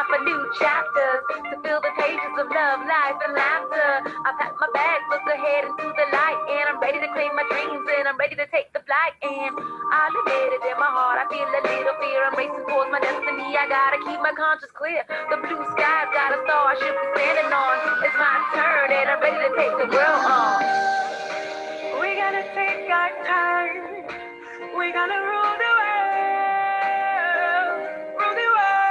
time for new chapters to fill the pages of love, life, and laughter. I pack my bag, look ahead into the light, and I'm ready to claim my dreams, and I'm ready to take the flight. And I'll admit it, in my heart I feel a little fear. I'm racing towards my destiny. I gotta keep my conscience clear. The blue sky's got a star I should be standing on. It's my turn, and I'm ready to take the world on. We're gonna take our turn. We're gonna rule the world. Rule the world.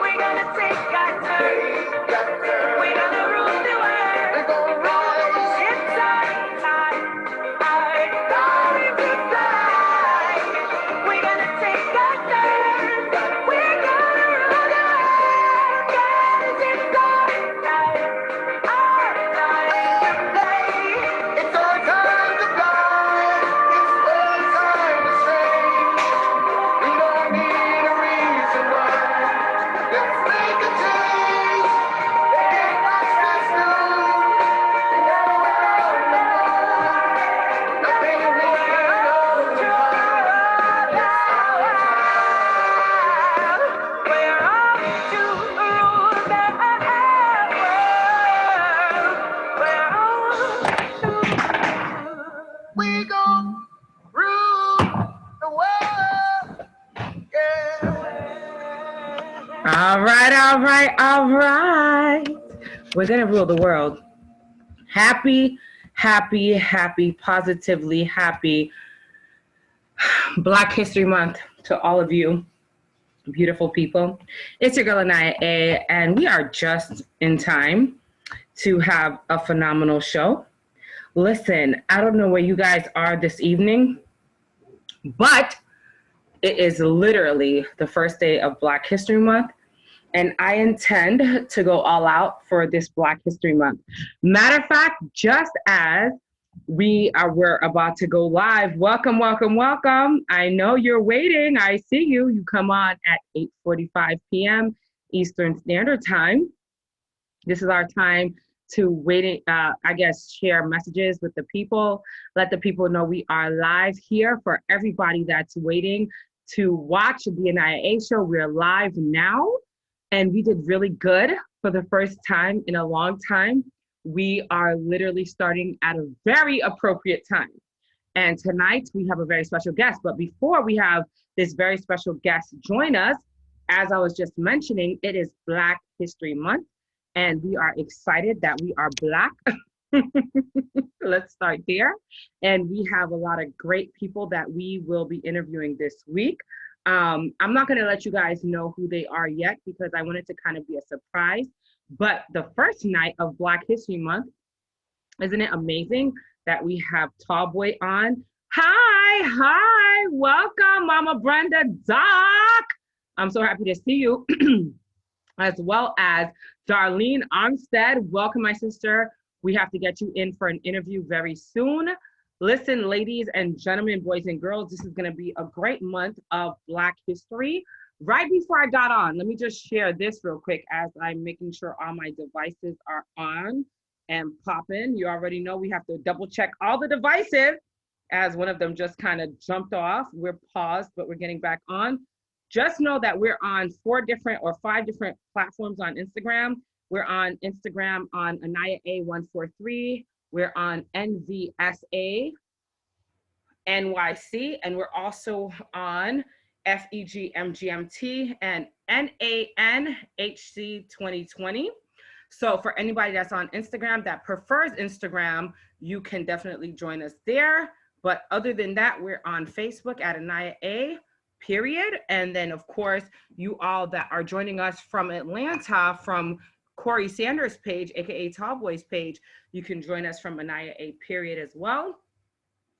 We're gonna take our turn. We're gonna rule the world. It's our time. Our time to fly. We're gonna take our turn. We're gonna rule the world. 'Cause it's our time. Our time to play. It's our time to fly. It's our time to stay. We don't need a reason why. Let's make a change. Get past this news. Nothing we We're off to rule the world. We gon' rule the world. Yeah. All right, all right, all right. We're gonna rule the world. Happy, happy, happy, positively happy Black History Month to all of you beautiful people. It's your girl Aniya A, and we are just in time to have a phenomenal show. Listen, I don't know where you guys are this evening, but it is literally the first day of Black History Month, and I intend to go all out for this Black History Month. Matter of fact, just as we're about to go live, welcome, welcome, welcome. I know you're waiting. I see you. You come on at 8:45 p.m. Eastern Standard Time. This is our time to wait, share messages with the people, let the people know we are live here. For everybody that's waiting to watch the Aniya A show, we're live now, and we did really good for the first time in a long time. We are literally starting at a very appropriate time. And tonight we have a very special guest, but before we have this very special guest join us, as I was just mentioning, it is Black History Month. And we are excited that we are Black. Let's start there. And we have a lot of great people that we will be interviewing this week. I'm not going to let you guys know who they are yet because I want it to kind of be a surprise. But the first night of Black History Month, isn't it amazing that we have Tallboy on? Hi, welcome, Mama Brenda Doc. I'm so happy to see you. As well as Darlene Armstead. Welcome, my sister. We have to get you in for an interview very soon. Listen, ladies and gentlemen, boys and girls, this is going to be a great month of Black history. Right before I got on, let me just share this real quick as I'm making sure all my devices are on and popping. You already know we have to double check all the devices as one of them just kind of jumped off. We're paused, but we're getting back on. Just know that we're on 5 different platforms on Instagram. We're on Instagram on Aniya A143. We're on NVSA NYC, and we're also on FEGMGMT and NANHC 2020. So for anybody that's on Instagram that prefers Instagram, you can definitely join us there. But other than that, we're on Facebook at Aniya A, period. And then of course, you all that are joining us from Atlanta, from Corey Sanders' page, AKA Tallboy's page, you can join us from Aniya A, period as well.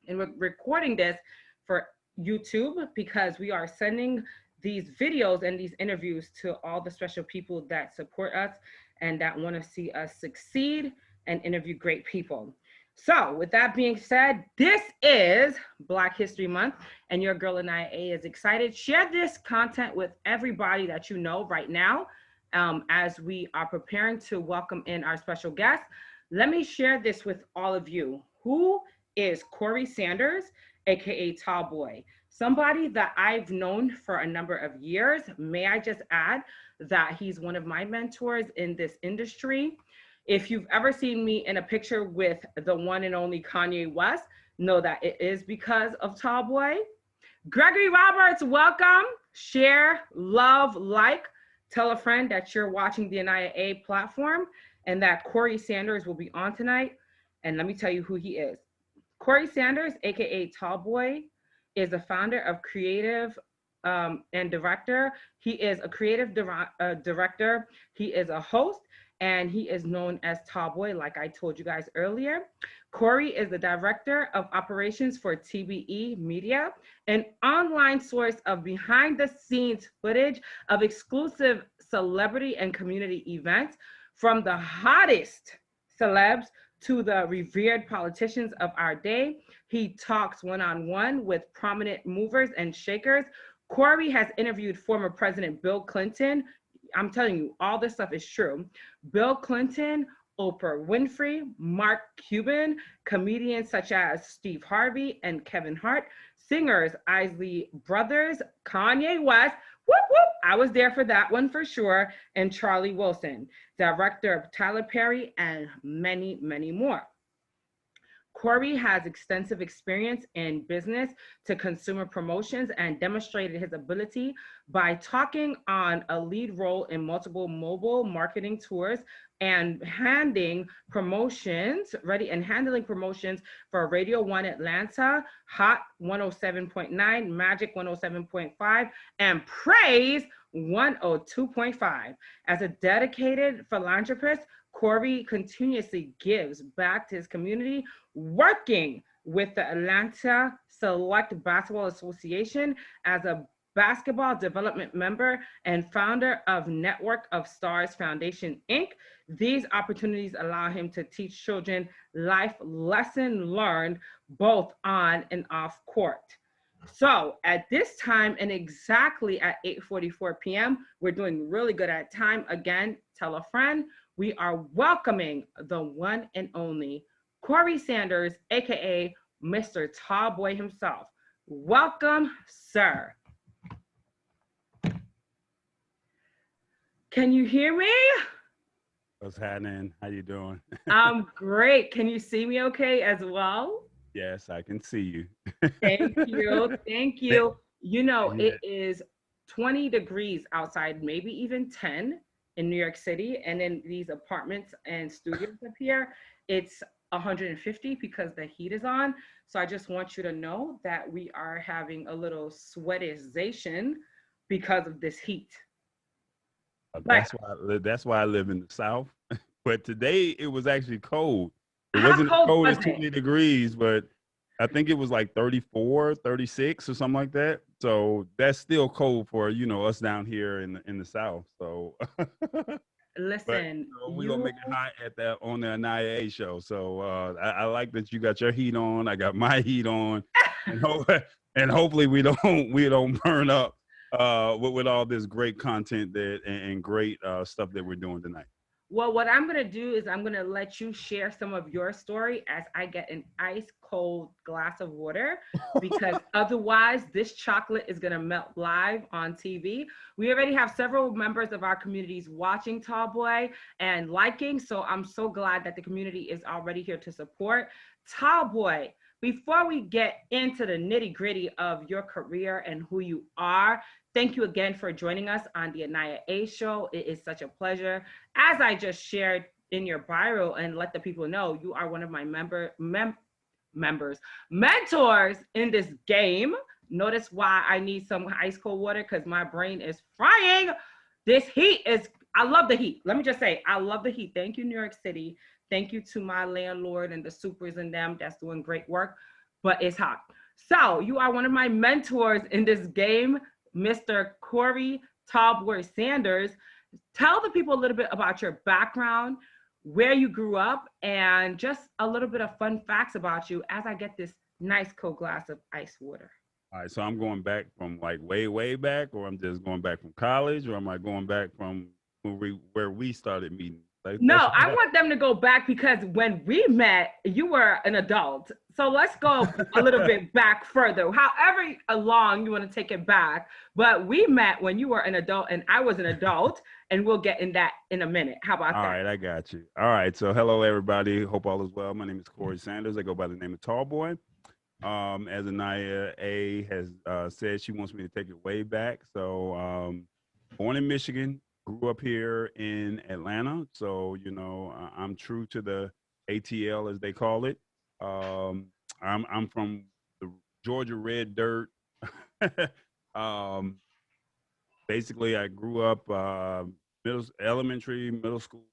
And we're recording this for YouTube because we are sending these videos and these interviews to all the special people that support us and that want to see us succeed and interview great people. So with that being said, this is Black History Month and your girl Aniya A is excited. Share this content with everybody that you know right now as we are preparing to welcome in our special guest. Let me share this with all of you. Who is Corey Sanders, AKA Tallboy? somebody that I've known for a number of years. May I just add that he's one of my mentors in this industry. If you've ever seen me in a picture with the one and only Kanye West, know that it is because of Tallboy. Gregory Roberts, welcome. Share, love, like. Tell a friend that you're watching the Aniya A platform and that Corey Sanders will be on tonight. And let me tell you who he is. Corey Sanders, aka Tallboy, is the founder of Creative and Director. He is a creative director. He is a host, and he is known as Tallboy, like I told you guys earlier. Corey is the director of operations for TBE Media, an online source of behind the scenes footage of exclusive celebrity and community events from the hottest celebs to the revered politicians of our day. He talks one-on-one with prominent movers and shakers. Corey has interviewed former President Bill Clinton. I'm telling you, all this stuff is true. Bill Clinton, Oprah Winfrey, Mark Cuban, comedians such as Steve Harvey and Kevin Hart, singers Isley Brothers, Kanye West, whoop, whoop, I was there for that one for sure, and Charlie Wilson, director of Tyler Perry, and many, many more. Corey has extensive experience in business to consumer promotions and demonstrated his ability by talking on a lead role in multiple mobile marketing tours and handling promotions for Radio 1 Atlanta, Hot 107.9, Magic 107.5, and Praise 102.5. As a dedicated philanthropist, Corey continuously gives back to his community, working with the Atlanta Select Basketball Association as a basketball development member and founder of Network of Stars Foundation, Inc. These opportunities allow him to teach children life lessons learned both on and off court. So at this time and exactly at 8:44 p.m., we're doing really good at time. Again, tell a friend. We are welcoming the one and only Corey Sanders, aka Mr. Tallboy himself. Welcome, sir. Can you hear me? What's happening? How you doing? I'm great. Can you see me okay as well? Yes, I can see you. Thank you. Thank you. You know, it is 20 degrees outside, maybe even 10 in New York City. And in these apartments and studios up here, it's 150 because the heat is on. So I just want you to know that we are having a little sweatization because of this heat. That's why I live in the South. But today it was actually cold. It How wasn't cold cold was as it? 20 degrees, but I think it was like 34, 36 or something like that. So that's still cold for, you know, us down here in the South. So Listen, but, we're gonna make it hot on the Aniya A show. So I like that you got your heat on. I got my heat on, and hopefully we don't burn up with all this great content and great stuff that we're doing tonight. well, what I'm going to do is I'm going to let you share some of your story as I get an ice cold glass of water, because otherwise this chocolate is going to melt live on TV. We already have several members of our communities watching Tallboy and liking, so I'm so glad that the community is already here to support. Tallboy, before we get into the nitty gritty of your career and who you are, thank you again for joining us on the Aniya A show. It is such a pleasure. As I just shared in your bio and let the people know, you are one of my mentors in this game. Notice why I need some ice cold water, because my brain is frying. This heat is, I love the heat. Let me just say, I love the heat. Thank you, New York City. Thank you to my landlord and the supers and them that's doing great work, but it's hot. So you are one of my mentors in this game, Mr. Corey Tallboy Sanders. Tell the people a little bit about your background, where you grew up, and just a little bit of fun facts about you as I get this nice cold glass of ice water. All right, so I'm going back from like way back, or I'm just going back from college, or am I going back from where we started meeting? Like, No, flesh it I out. want them to go back because when we met, you were an adult. So let's go a little bit back further, however long you want to take it back. But we met when you were an adult and I was an adult, and we'll get in that in a minute. How about All that? right, I got you. All right, so hello everybody. Hope all is well. My name is Corey Sanders. I go by the name of Tallboy. As Aniya A has said, she wants me to take it way back. So, born in Michigan, grew up here in Atlanta. So, I'm true to the ATL as they call it. I'm from the Georgia Red Dirt. um, Basically, I grew up elementary, middle school.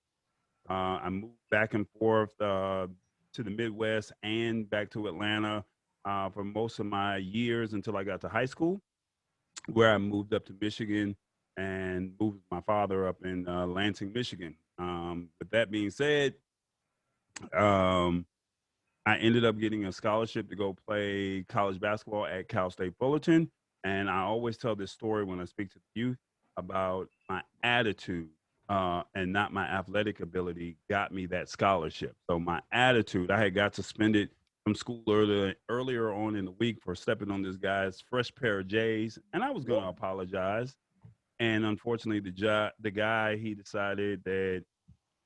I moved back and forth to the Midwest and back to Atlanta for most of my years until I got to high school, where I moved up to Michigan and moved with my father up in Lansing, Michigan. With that being said, um, I ended up getting a scholarship to go play college basketball at Cal State Fullerton. And I always tell this story when I speak to the youth about my attitude and not my athletic ability got me that scholarship. So my attitude, I had got suspended from school earlier on in the week for stepping on this guy's fresh pair of J's, and I was going to apologize. And unfortunately, the guy, he decided that,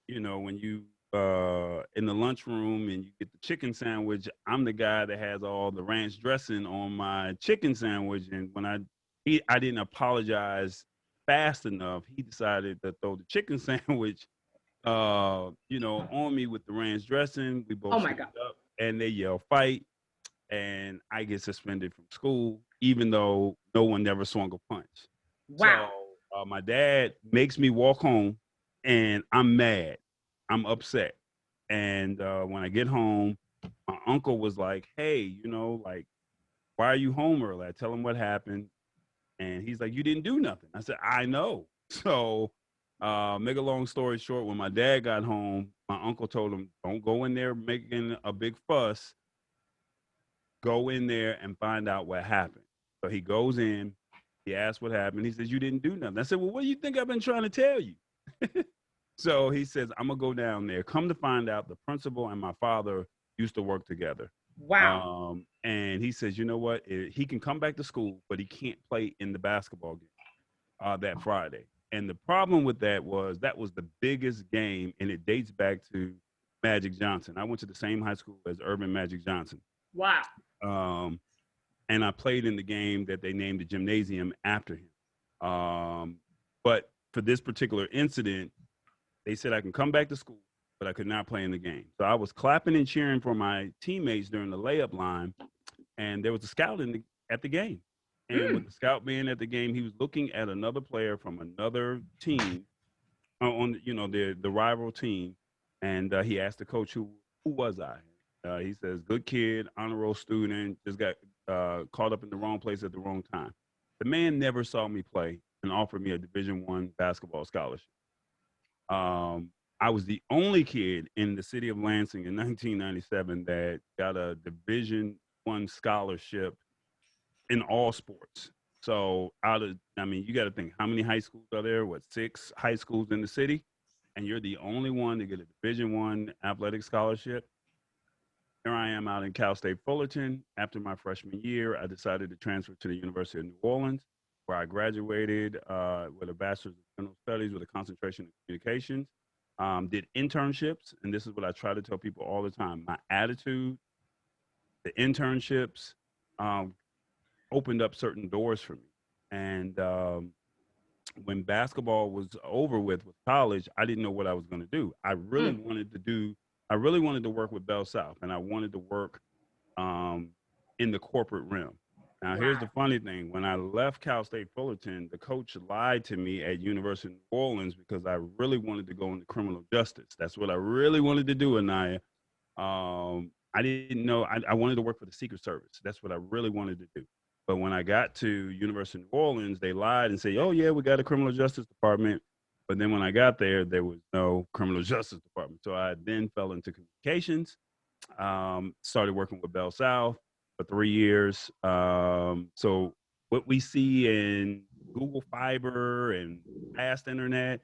when you in the lunchroom and you get the chicken sandwich, I'm the guy that has all the ranch dressing on my chicken sandwich. And when I didn't apologize fast enough, he decided to throw the chicken sandwich, on me with the ranch dressing. We both Oh my stood God. up and they yell fight, and I get suspended from school, even though no one never swung a punch. Wow. So my dad makes me walk home, and I'm mad. I'm upset. And when I get home, my uncle was like, "Hey, like, why are you home early?" I tell him what happened, and he's like, "You didn't do nothing." I said, "I know." So, make a long story short, when my dad got home, my uncle told him, "Don't go in there making a big fuss. Go in there and find out what happened." So he goes in. He asks what happened. He says, "You didn't do nothing." I said, "Well, what do you think I've been trying to tell you?" So he says, "I'm gonna go down there." Come to find out, the principal and my father used to work together. Wow. And he says, "You know what? He can come back to school, but he can't play in the basketball game that Friday." And the problem with that was the biggest game, and it dates back to Magic Johnson. I went to the same high school as Urban Magic Johnson. Wow. Um, and I played in the game that they named the gymnasium after him. But for this particular incident, they said I can come back to school, but I could not play in the game. So I was clapping and cheering for my teammates during the layup line, and there was a scout at the game. And with the scout being at the game, he was looking at another player from another team on the rival team, and he asked the coach who was I. He says, "Good kid, honor roll student, just got caught up in the wrong place at the wrong time." The man never saw me play and offered me a Division I basketball scholarship. I was the only kid in the city of Lansing in 1997 that got a Division I scholarship in all sports. So you got to think, how many high schools are there? What, 6 high schools in the city? And you're the only one to get a Division I athletic scholarship. Here I am out in Cal State Fullerton. After my freshman year, I decided to transfer to the University of New Orleans, where I graduated with a bachelor's of general studies with a concentration in communications. Did internships, and this is what I try to tell people all the time. My attitude, the internships, opened up certain doors for me. And when basketball was over with college, I didn't know what I was going to do. I really wanted to work with Bell South, and I wanted to work in the corporate realm. Now, here's the funny thing. When I left Cal State Fullerton, the coach lied to me at University of New Orleans because I really wanted to go into criminal justice. That's what I really wanted to do, Aniya. I didn't know. I wanted to work for the Secret Service. That's what I really wanted to do. But when I got to University of New Orleans, they lied and said, "Oh, yeah, we got a criminal justice department." But then when I got there was no criminal justice department. So I then fell into communications, started working with Bell South for 3 years. So what we see in Google Fiber and fast internet,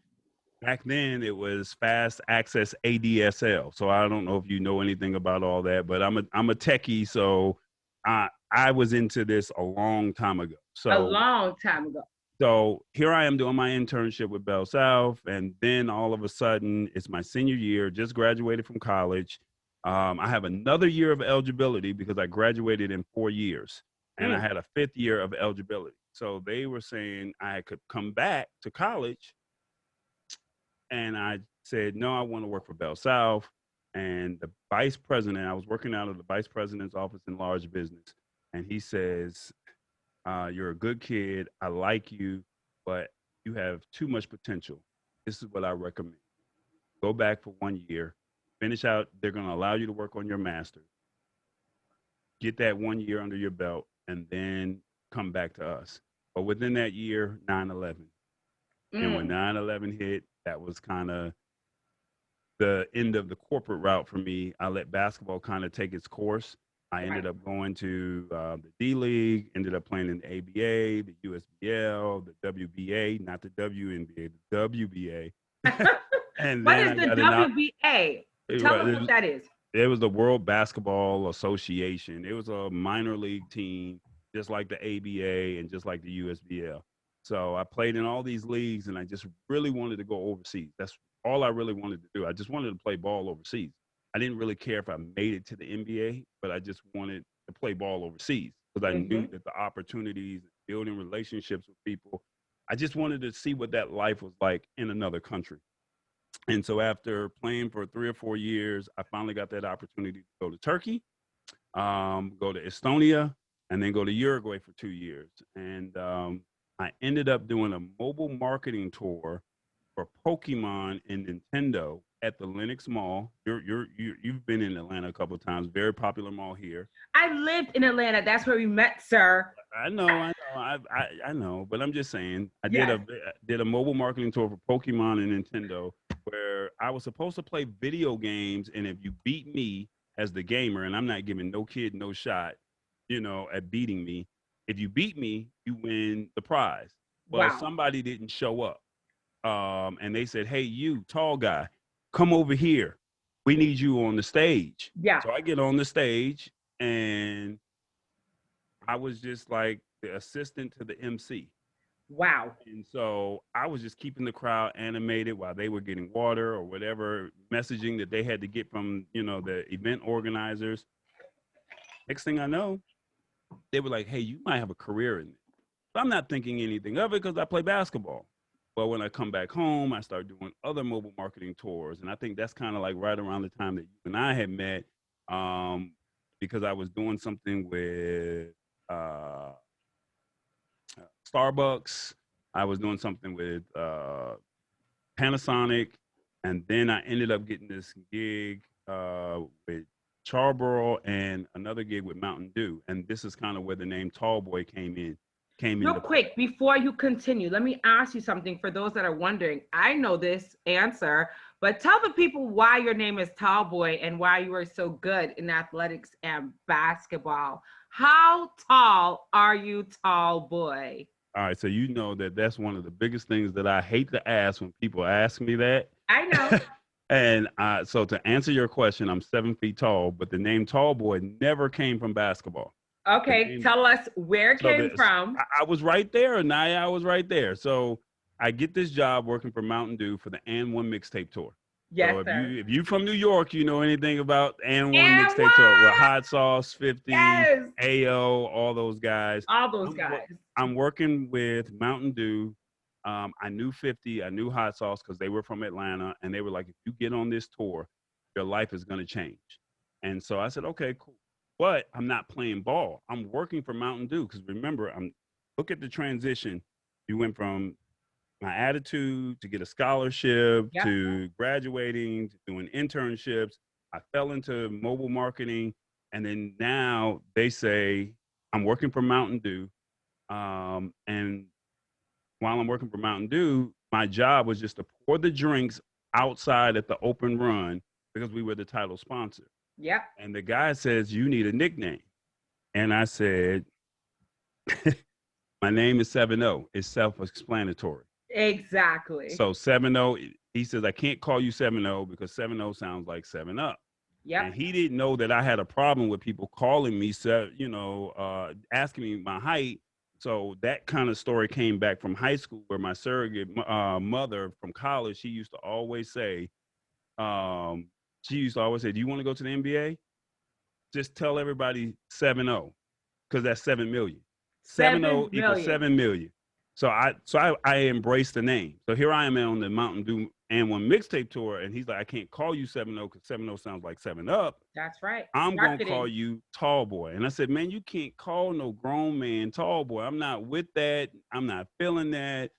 back then it was fast access ADSL. So I don't know if you know anything about all that, but I'm a techie, so I was into this a long time ago. A long time ago. So here I am doing my internship with Bell South, and then all of a sudden it's my senior year, just graduated from college. I have another year of eligibility because I graduated in 4 years, and I had a 5th year of eligibility. So they were saying I could come back to college, and I said, no, I want to work for Bell South. And the vice president, I was working out of the vice president's office in large business, and he says, you're a good kid. I like you, but you have too much potential. This is what I recommend. Go back for 1 year, finish out. They're going to allow you to work on your master's. Get that 1 year under your belt, and then come back to us. But within that year, 9/11. And when 9/11 hit, that was kind of the end of the corporate route for me. I let basketball kind of take its course. I ended up going to the D League, ended up playing in the ABA, the USBL, the WBA, not the WNBA, the WBA. And what then is the WBA? Tell us what that is. It was the World Basketball Association. It was a minor league team, just like the ABA and just like the USBL. So I played in all these leagues, and I just really wanted to go overseas. That's all I really wanted to do. I just wanted to play ball overseas. I didn't really care if I made it to the NBA, but I just wanted to play ball overseas because I knew that the opportunities, building relationships with people, I just wanted to see what that life was like in another country. And so after playing for 3 or 4 years, I finally got that opportunity to go to Turkey, go to Estonia, and then go to Uruguay for 2 years. And I ended up doing a mobile marketing tour for Pokemon and Nintendo at the Lenox Mall. You've been in Atlanta a couple of times. Very popular mall here. I lived in Atlanta. That's where we met, sir. I know, but I'm just saying. I did a mobile marketing tour for Pokemon and Nintendo, where I was supposed to play video games, and if you beat me as the gamer, and I'm not giving no kid no shot, at beating me. If you beat me, you win the prize. Well, somebody didn't show up. And they said, hey, you tall guy, come over here. We need you on the stage. Yeah. So I get on the stage, and I was just like the assistant to the MC. Wow. And so I was just keeping the crowd animated while they were getting water or whatever messaging that they had to get from, the event organizers. Next thing I know, they were like, hey, you might have a career in it. But I'm not thinking anything of it because I play basketball. But when I come back home, I start doing other mobile marketing tours. And I think that's kind of like right around the time that you and I had met, because I was doing something with Starbucks. I was doing something with Panasonic. And then I ended up getting this gig with Charborough and another gig with Mountain Dew. And this is kind of where the name Tall Boy came in. Real quick, before you continue, let me ask you something for those that are wondering. I know this answer, but tell the people why your name is Tall Boy and why you are so good in athletics and basketball. How tall are you, Tall Boy? All right, so that's one of the biggest things that I hate to ask when people ask me that. I know. And so to answer your question, I'm 7 feet tall, but the name Tall Boy never came from basketball. Okay, tell us where it came from. I was right there, Aniya. I was right there. So I get this job working for Mountain Dew for the And One mixtape tour. Yes, so sir. If you from New York, you know anything about And One mixtape tour with Hot Sauce, 50, AO, all those guys. I'm working with Mountain Dew. I knew 50, I knew Hot Sauce because they were from Atlanta, and they were like, if you get on this tour, your life is going to change. And so I said, okay, cool. But I'm not playing ball. I'm working for Mountain Dew because remember, look at the transition. You went from my attitude to get a scholarship to graduating to doing internships. I fell into mobile marketing, and then now they say I'm working for Mountain Dew. And while I'm working for Mountain Dew, my job was just to pour the drinks outside at the open run because we were the title sponsor. Yep. And the guy says, you need a nickname. And I said, my name is 7-0. It's self-explanatory. Exactly. So 7-0, he says, I can't call you 7-0 because 7-0 sounds like 7-Up. Yep. And he didn't know that I had a problem with people calling me, asking me my height. So that kind of story came back from high school, where my surrogate mother from college, she used to always say, do you want to go to the NBA? Just tell everybody 7-0, because that's 7 million. 7-0 equals 7 million. So I embraced the name. So here I am on the Mountain Dew and One mixtape tour, and he's like, I can't call you 7-0 because 7-0 sounds like 7-Up. That's right. I'm going to call you Tall Boy. And I said, man, you can't call no grown man Tall Boy. I'm not with that. I'm not feeling that.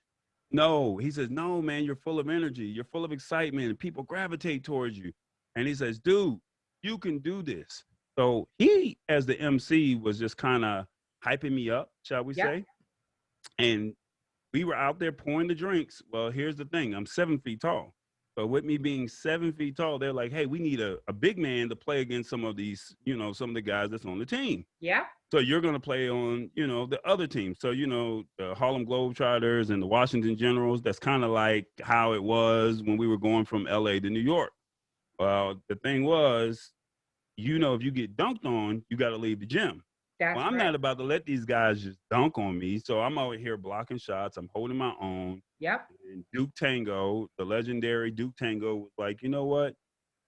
No. He says, no, man, you're full of energy. You're full of excitement, and people gravitate towards you. And he says, dude, you can do this. So he, as the MC, was just kind of hyping me up, shall we say. And we were out there pouring the drinks. Well, here's the thing. I'm 7 feet tall. But with me being 7 feet tall, they're like, hey, we need a big man to play against some of these, some of the guys that's on the team. Yeah. So you're going to play on, the other team. So, the Harlem Globetrotters and the Washington Generals, that's kind of like how it was when we were going from LA to New York. Well, the thing was, if you get dunked on, you got to leave the gym. I'm not about to let these guys just dunk on me. So I'm over here blocking shots. I'm holding my own. Yep. And Duke Tango, the legendary Duke Tango, was like, you know what?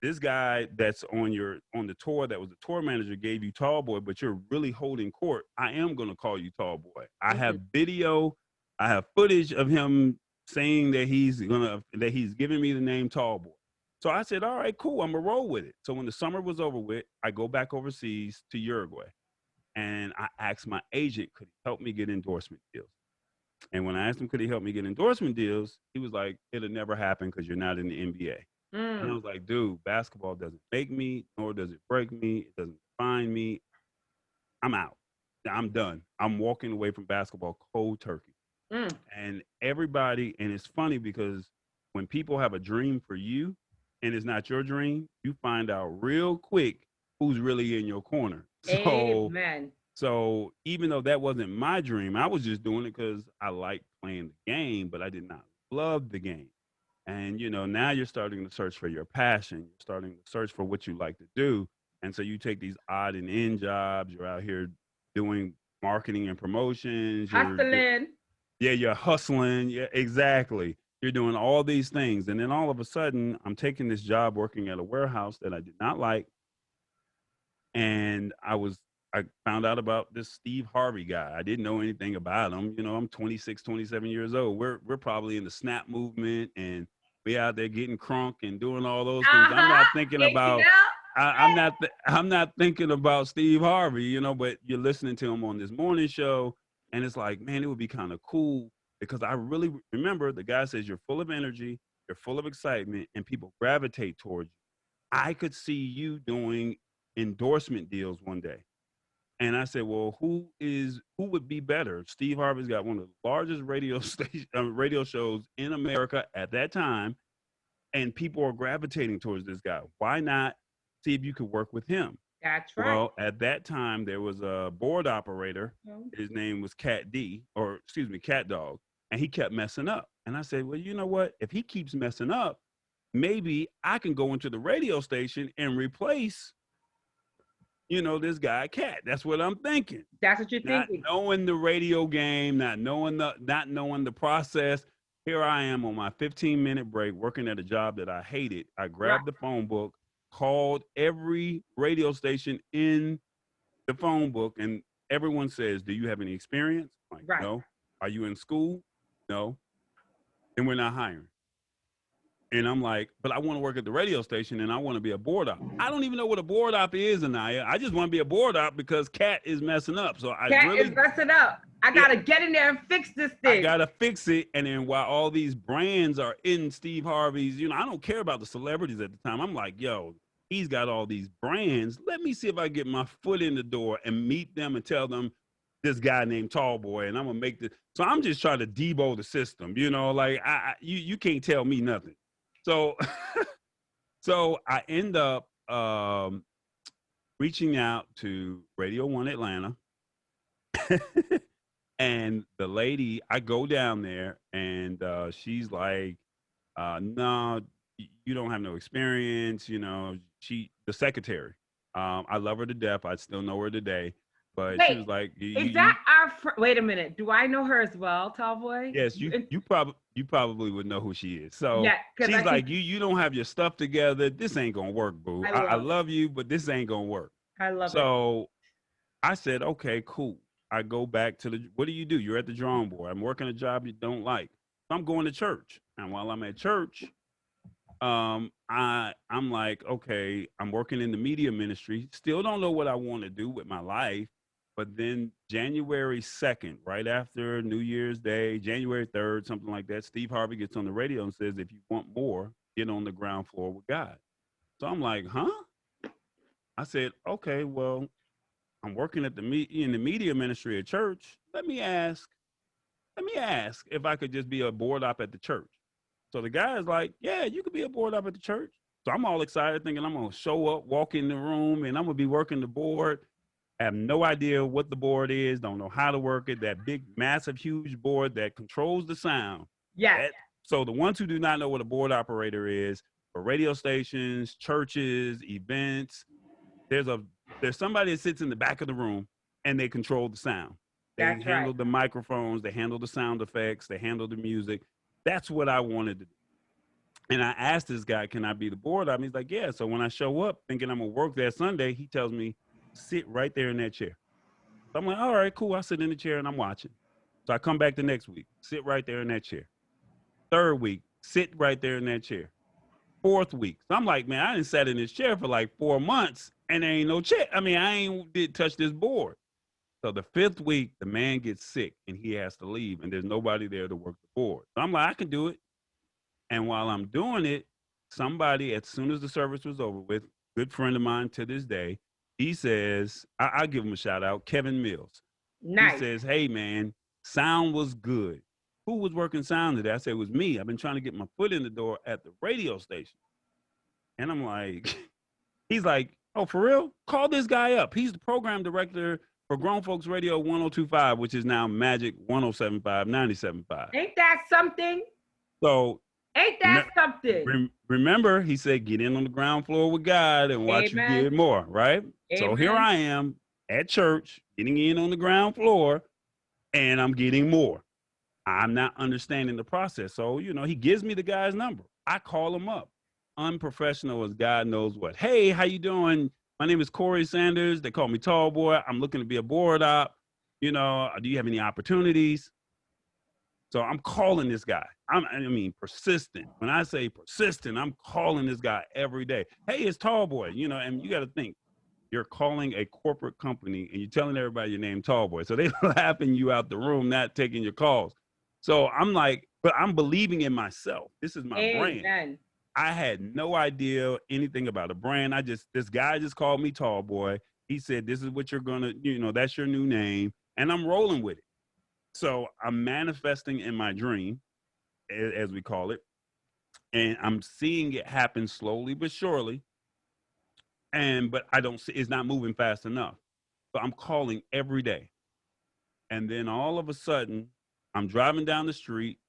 This guy that's on the tour, that was the tour manager, gave you Tall Boy, but you're really holding court. I am going to call you Tall Boy. I have video. I have footage of him saying that he's giving me the name Tall Boy. So I said, all right, cool. I'm going to roll with it. So when the summer was over with, I go back overseas to Uruguay. And I asked my agent, could he help me get endorsement deals? And when I asked him, could he help me get endorsement deals, he was like, it'll never happen because you're not in the NBA. And I was like, dude, basketball doesn't make me, nor does it break me. It doesn't define me. I'm out. I'm done. I'm walking away from basketball cold turkey. And everybody, and it's funny because when people have a dream for you and it's not your dream, you find out real quick who's really in your corner. Amen. So even though that wasn't my dream, I was just doing it because I liked playing the game, but I did not love the game. And, now you're starting to search for your passion. You're starting to search for what you like to do. And so you take these odd and end jobs. You're out here doing marketing and promotions. Hustling. You're hustling. Yeah, exactly. You're doing all these things. And then all of a sudden, I'm taking this job working at a warehouse that I did not like. And I found out about this Steve Harvey guy. I didn't know anything about him. I'm 26, 27 years old. We're probably in the snap movement, and we out there getting crunk and doing all those things. I'm not thinking about I'm not thinking about Steve Harvey, but you're listening to him on this morning show, and it's like, man, it would be kind of cool because I really remember the guy says you're full of energy, you're full of excitement, and people gravitate towards you. I could see you doing endorsement deals one day. And I said, well, who would be better? Steve Harvey's got one of the largest radio shows in America at that time, and people are gravitating towards this guy. Why not see if you could work with him? That's right. Well, at that time, there was a board operator. His name was Cat Dog, and he kept messing up. And I said, well, you know what? If he keeps messing up, maybe I can go into the radio station and replace this guy Cat. That's what I'm thinking. That's what you're thinking. Not knowing the radio game, not knowing the process. Here I am on my 15-minute break working at a job that I hated. I grabbed the phone book, called every radio station in the phone book, and everyone says, do you have any experience? I'm like, no. Are you in school? No. Then we're not hiring. And I'm like, but I want to work at the radio station and I want to be a board op. I don't even know what a board op is, Aniya. I just want to be a board op because Cat is messing up. So Cat is messing up. I got to get in there and fix this thing. I got to fix it. And then while all these brands are in Steve Harvey's, I don't care about the celebrities at the time. I'm like, yo, he's got all these brands. Let me see if I get my foot in the door and meet them and tell them this guy named Tall Boy, and I'm going to make this. So I'm just trying to debo the system. Like you can't tell me nothing. So, so I end up reaching out to Radio 1 Atlanta. And the lady, I go down there, and she's like, No, you don't have no experience. You know, the secretary. I love her to death. I still know her today, but she Wait, was like, is that our wait a minute. Do I know her as well, Tall Boy? yes, you probably would know who she is. So Yeah, because she's I can. like, you don't have your stuff together. This ain't gonna work, boo. I I love it. love you, but this ain't gonna work. I love it. So I said, okay, cool. I go back to what do you do? You're at the drawing board. I'm working a job you don't like. I'm going to church. And while I'm at church, I'm like, okay, I'm working in the media ministry. Still don't know what I want to do with my life. But then January 2nd, right after New Year's Day, January 3rd, something like that, Steve Harvey gets on the radio and says, if you want more, get on the ground floor with God. So I'm like, huh? I said, okay, well, I'm working at in the media ministry at church. Let me ask if I could just be a board op at the church. So the guy is like, yeah, you could be a board op at the church. So I'm all excited thinking I'm going to show up, walk in the room, and I'm going to be working the board. I have no idea what the board is, don't know how to work it. That big, massive, huge board that controls the sound. Yes. So the ones who do not know what a board operator is, for radio stations, churches, events, there's somebody that sits in the back of the room and they control the sound. They That's handle right. the microphones, they handle the sound effects, they handle the music. That's what I wanted to do. And I asked this guy, can I be the board op? He's like, yeah. So when I show up thinking I'm gonna work that Sunday, he tells me, sit right there in that chair. So I'm like, all right, cool. I sit in the chair and I'm watching. So I come back the next week, sit right there in that chair. Third week, sit right there in that chair. Fourth week. So I'm like, man, I didn't sat in this chair for like 4 months and there ain't no chair. I mean, I ain't did touch this board. So the fifth week, the man gets sick and he has to leave and there's nobody there to work the board. So I'm like, I can do it. And while I'm doing it, somebody, as soon as the service was over with, good friend of mine to this day, he says, I'll give him a shout out, Kevin Mills. He Nice. says, hey, man, sound was good. Who was working sound today? I said, it was me. I've been trying to get my foot in the door at the radio station. And I'm like, he's like, oh, for real? Call this guy up. He's the program director for Grown Folks Radio 1025, which is now Magic 1075, 97.5. Ain't that something? So Ain't that something? remember, he said, get in on the ground floor with God and watch you Amen. get more, right? So here Amen. I am at church, getting in on the ground floor, and I'm getting more. I'm not understanding the process. So, he gives me the guy's number. I call him up. Unprofessional as God knows what. Hey, how you doing? My name is Corey Sanders. They call me Tall Boy. I'm looking to be a board op. Do you have any opportunities? So I'm calling this guy. I mean, persistent. When I say persistent, I'm calling this guy every day. Hey, it's Tall Boy. And you got to think, you're calling a corporate company and you're telling everybody your name Tall Boy. So they laughing you out the room, not taking your calls. So I'm like, but I'm believing in myself. This is my brand. Amen. I had no idea anything about a brand. This guy just called me Tall Boy. He said, this is what you're going to, that's your new name. And I'm rolling with it. So I'm manifesting in my dream, as we call it. And I'm seeing it happen slowly but surely. But I don't see, it's not moving fast enough. So I'm calling every day. And then all of a sudden, I'm driving down the street,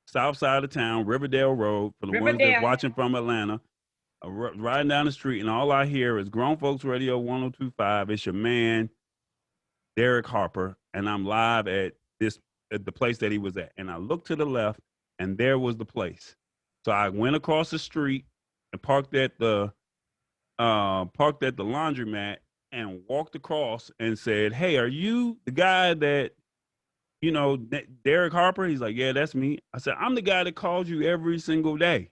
south side of town, Riverdale Road, for the ones that's watching from Atlanta, riding down the street, and all I hear is Grown Folks Radio 1025. It's your man, Derek Harper, and I'm live at the place that he was at. And I looked to the left, and there was the place. So I went across the street and parked at the laundromat and walked across and said, hey, are you the guy that, Derek Harper? He's like, yeah, that's me. I said, I'm the guy that calls you every single day.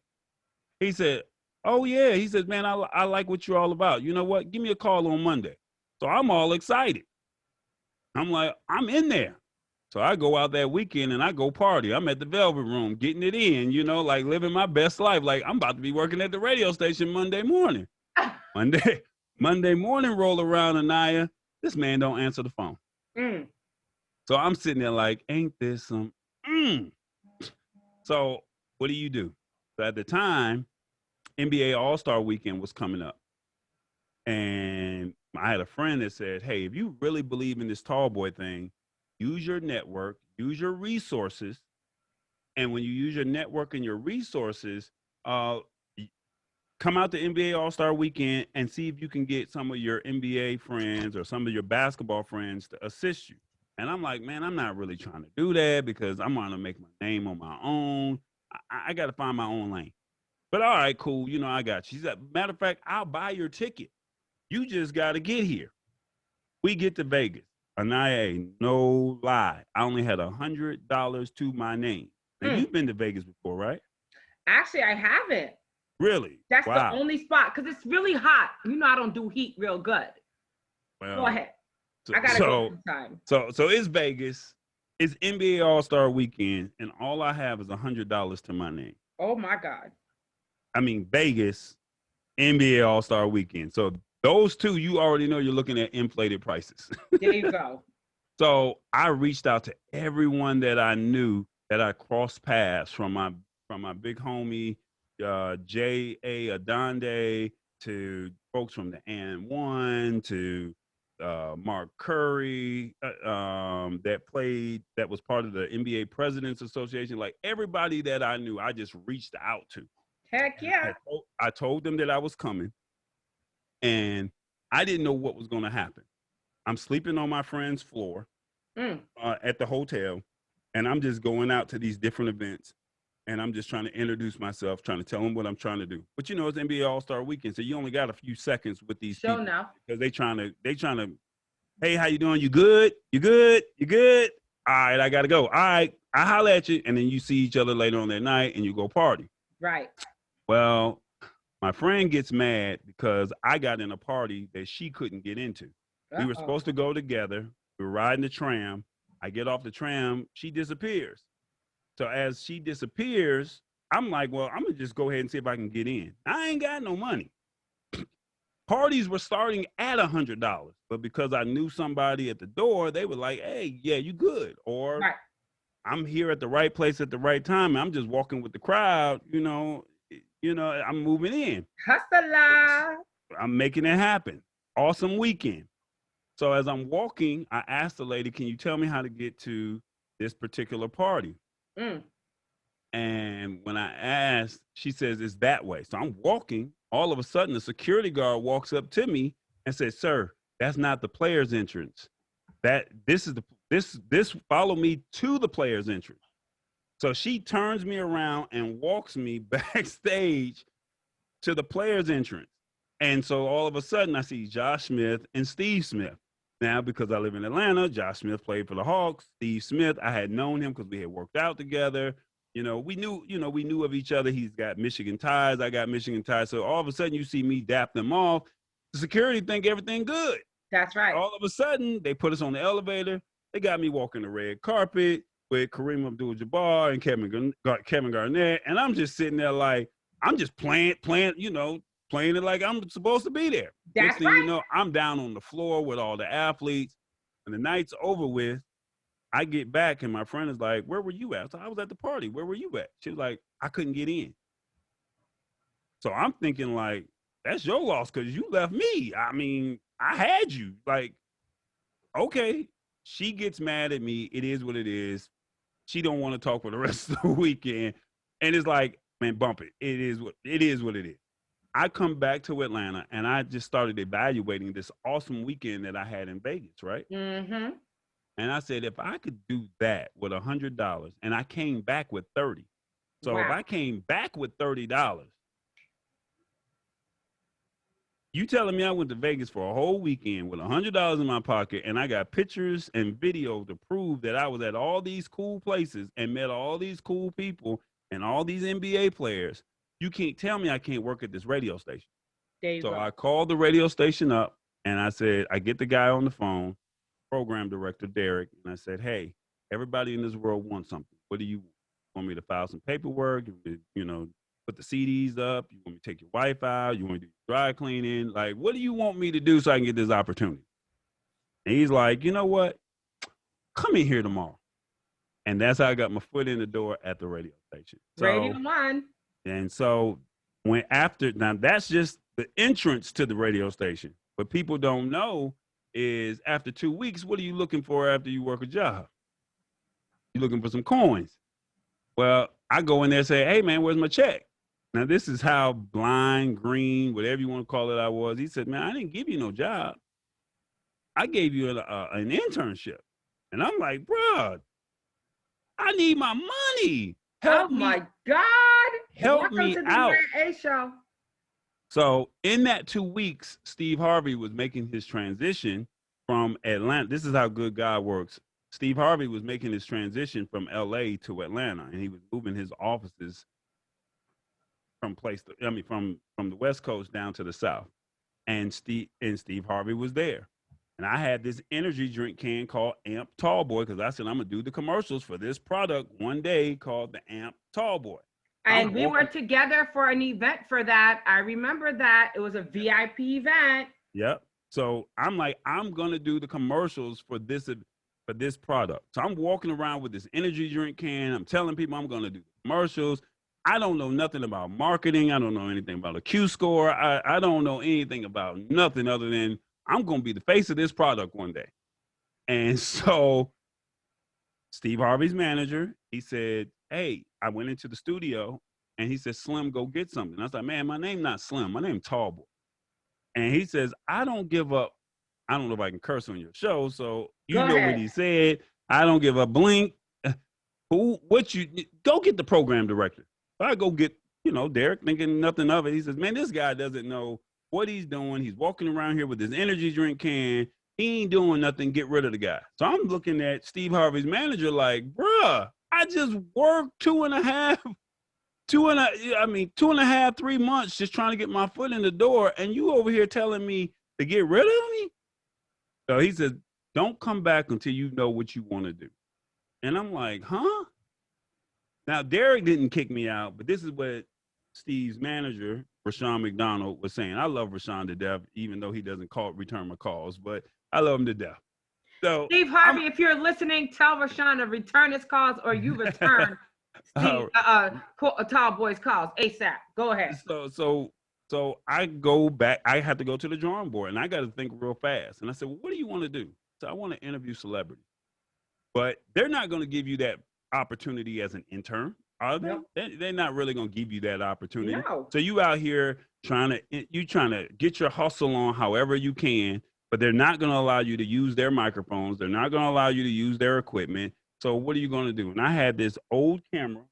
He said, oh, yeah. He says, man, I like what you're all about. You know what? Give me a call on Monday. So I'm all excited. I'm like, I'm in there. So I go out that weekend and I go party. I'm at the Velvet Room getting it in, like living my best life. Like I'm about to be working at the radio station Monday morning. Monday morning roll around, Aniya. This man don't answer the phone. So I'm sitting there like, ain't this some? So what do you do? So at the time, NBA All-Star Weekend was coming up. And I had a friend that said, hey, if you really believe in this Tall Boy thing, use your network, use your resources, And when you use your network and your resources, come out to NBA All-Star Weekend and see if you can get some of your NBA friends or some of your basketball friends to assist you. And I'm like, man, I'm not really trying to do that because I'm going to make my name on my own. I got to find my own lane. But all right, cool. You know, I got you. She said, matter of fact, I'll buy your ticket. You just got to get here. We get to Vegas. Aniya A, no lie. I only had $100 to my name. Now, you've been to Vegas before, right? Actually, I haven't. Really? That's wow. the only spot because it's really hot. You know, I don't do heat real good. Well, go ahead. So, I gotta go sometime. So it's Vegas. It's NBA All-Star Weekend, and all I have is $100 to my name. Oh my God. I mean, Vegas, NBA All-Star Weekend. So those two, you already know you're looking at inflated prices. There you go. So I reached out to everyone that I knew that I crossed paths from my big homie J.A. Adonde to folks from the N1 to Mark Curry that was part of the NBA Presidents Association. Like everybody that I knew, I just reached out to. Heck yeah. I told them that I was coming, and I didn't know what was going to happen. I'm sleeping on my friend's floor at the hotel, and I'm just going out to these different events, and I'm just trying to introduce myself, trying to tell them what I'm trying to do. But you know, it's NBA All-Star Weekend, so you only got a few seconds with these people now. because they trying to, hey, how you doing? You good? You good? You good? All right, I gotta go. All right, I holler at you, and then you see each other later on that night, and you go party. Right. Well, my friend gets mad because I got in a party that she couldn't get into. We were supposed to go together. We were riding the tram. I get off the tram. She disappears. So as she disappears, I'm like, well, I'm going to just go ahead and see if I can get in. I ain't got no money. Parties were starting at $100. But because I knew somebody at the door, they were like, hey, yeah, you good. Or I'm here at the right place at the right time. I'm just walking with the crowd, you know, I'm moving in. Hustler. I'm making it happen. Awesome weekend. So as I'm walking, I asked the lady, can you tell me how to get to this particular party? And when I asked, she says, it's that way. So I'm walking. All of a sudden, the security guard walks up to me and says, sir, that's not the player's entrance. This follow me to the player's entrance. So she turns me around and walks me backstage to the player's entrance. And so all of a sudden I see Josh Smith and Steve Smith. Now, because I live in Atlanta, Josh Smith played for the Hawks. Steve Smith, I had known him because we had worked out together. We knew of each other. He's got Michigan ties. I got Michigan ties. So all of a sudden you see me dap them off. The security think everything good. That's right. All of a sudden they put us on the elevator. They got me walking the red carpet with Kareem Abdul-Jabbar and Kevin Garnett. And I'm just sitting there like, I'm just playing it like I'm supposed to be there. That's right. You know, I'm down on the floor with all the athletes. And the night's over with. I get back and my friend is like, where were you at? So I was at the party. Where were you at? She was like, I couldn't get in. So I'm thinking like, that's your loss because you left me. I mean, I had you. Like, okay. She gets mad at me. It is what it is. She don't want to talk for the rest of the weekend. And it's like, man, bump it. It is what it is. I come back to Atlanta and I just started evaluating this awesome weekend that I had in Vegas, right? Mm-hmm. And I said, if I could do that with $100 and I came back with 30. So if I came back with $30, you telling me I went to Vegas for a whole weekend with $100 in my pocket and I got pictures and video to prove that I was at all these cool places and met all these cool people and all these NBA players. You can't tell me I can't work at this radio station. So I called the radio station up and I said, I get the guy on the phone, program director, Derek. And I said, hey, everybody in this world wants something. What do you want? Want me to file some paperwork? You know, put the CDs up? You want me to take your wife out? You want me to do dry cleaning? Like, what do you want me to do so I can get this opportunity? And he's like, you know what? Come in here tomorrow. And that's how I got my foot in the door at the radio station. So, Radio One. And so now that's just the entrance to the radio station. What people don't know is after 2 weeks, what are you looking for after you work a job? You're looking for some coins. Well, I go in there and say, hey, man, where's my check? Now, this is how blind, green, whatever you want to call it, I was. He said, man, I didn't give you no job. I gave you an internship. And I'm like, bruh, I need my money. Help Oh me. my God. Help Welcome me to the out. Aniya A show. So in that 2 weeks, Steve Harvey was making his transition from Atlanta. This is how good God works. Steve Harvey was making his transition from LA to Atlanta, and he was moving his offices from from the West Coast down to the South. And Steve Harvey was there. And I had this energy drink can called Amp Tall Boy because I said I'm gonna do the commercials for this product one day called the Amp Tall Boy. And we were together for an event for that. I remember that. It was a VIP event. Yep. So I'm like, I'm gonna do the commercials for this product. So I'm walking around with this energy drink can. I'm telling people I'm gonna do commercials. I don't know nothing about marketing. I don't know anything about a Q score. I don't know anything about nothing other than I'm gonna be the face of this product one day. And so Steve Harvey's manager, he said, hey, I went into the studio and he said, Slim, go get something. I was like, man, my name not Slim, my name Tall Boy. And he says, I don't give up. I don't know if I can curse on your show, so you Go know ahead. what he said. I don't give a blink. Go get the program director. So I go get, Derek thinking nothing of it. He says, man, this guy doesn't know what he's doing. He's walking around here with his energy drink can. He ain't doing nothing. Get rid of the guy. So I'm looking at Steve Harvey's manager like, bruh, I just worked 2.5, 3 months just trying to get my foot in the door, and you over here telling me to get rid of me? So he says, don't come back until you know what you want to do. And I'm like, huh? Now, Derek didn't kick me out, but this is what Steve's manager, Rashawn McDonald, was saying. I love Rashawn to death, even though he doesn't return my calls, but I love him to death. So Steve Harvey, if you're listening, tell Rashawn to return his calls or you return Steve, Tall Boy's calls ASAP. Go ahead. So I go back. I have to go to the drawing board, and I got to think real fast. And I said, well, what do you want to do? So I want to interview celebrities. But they're not going to give you that opportunity as an intern, are they? No. They're not really going to give you that opportunity. No. So you out here trying to get your hustle on however you can, but they're not going to allow you to use their microphones. They're not going to allow you to use their equipment. So what are you going to do? And I had this old camera.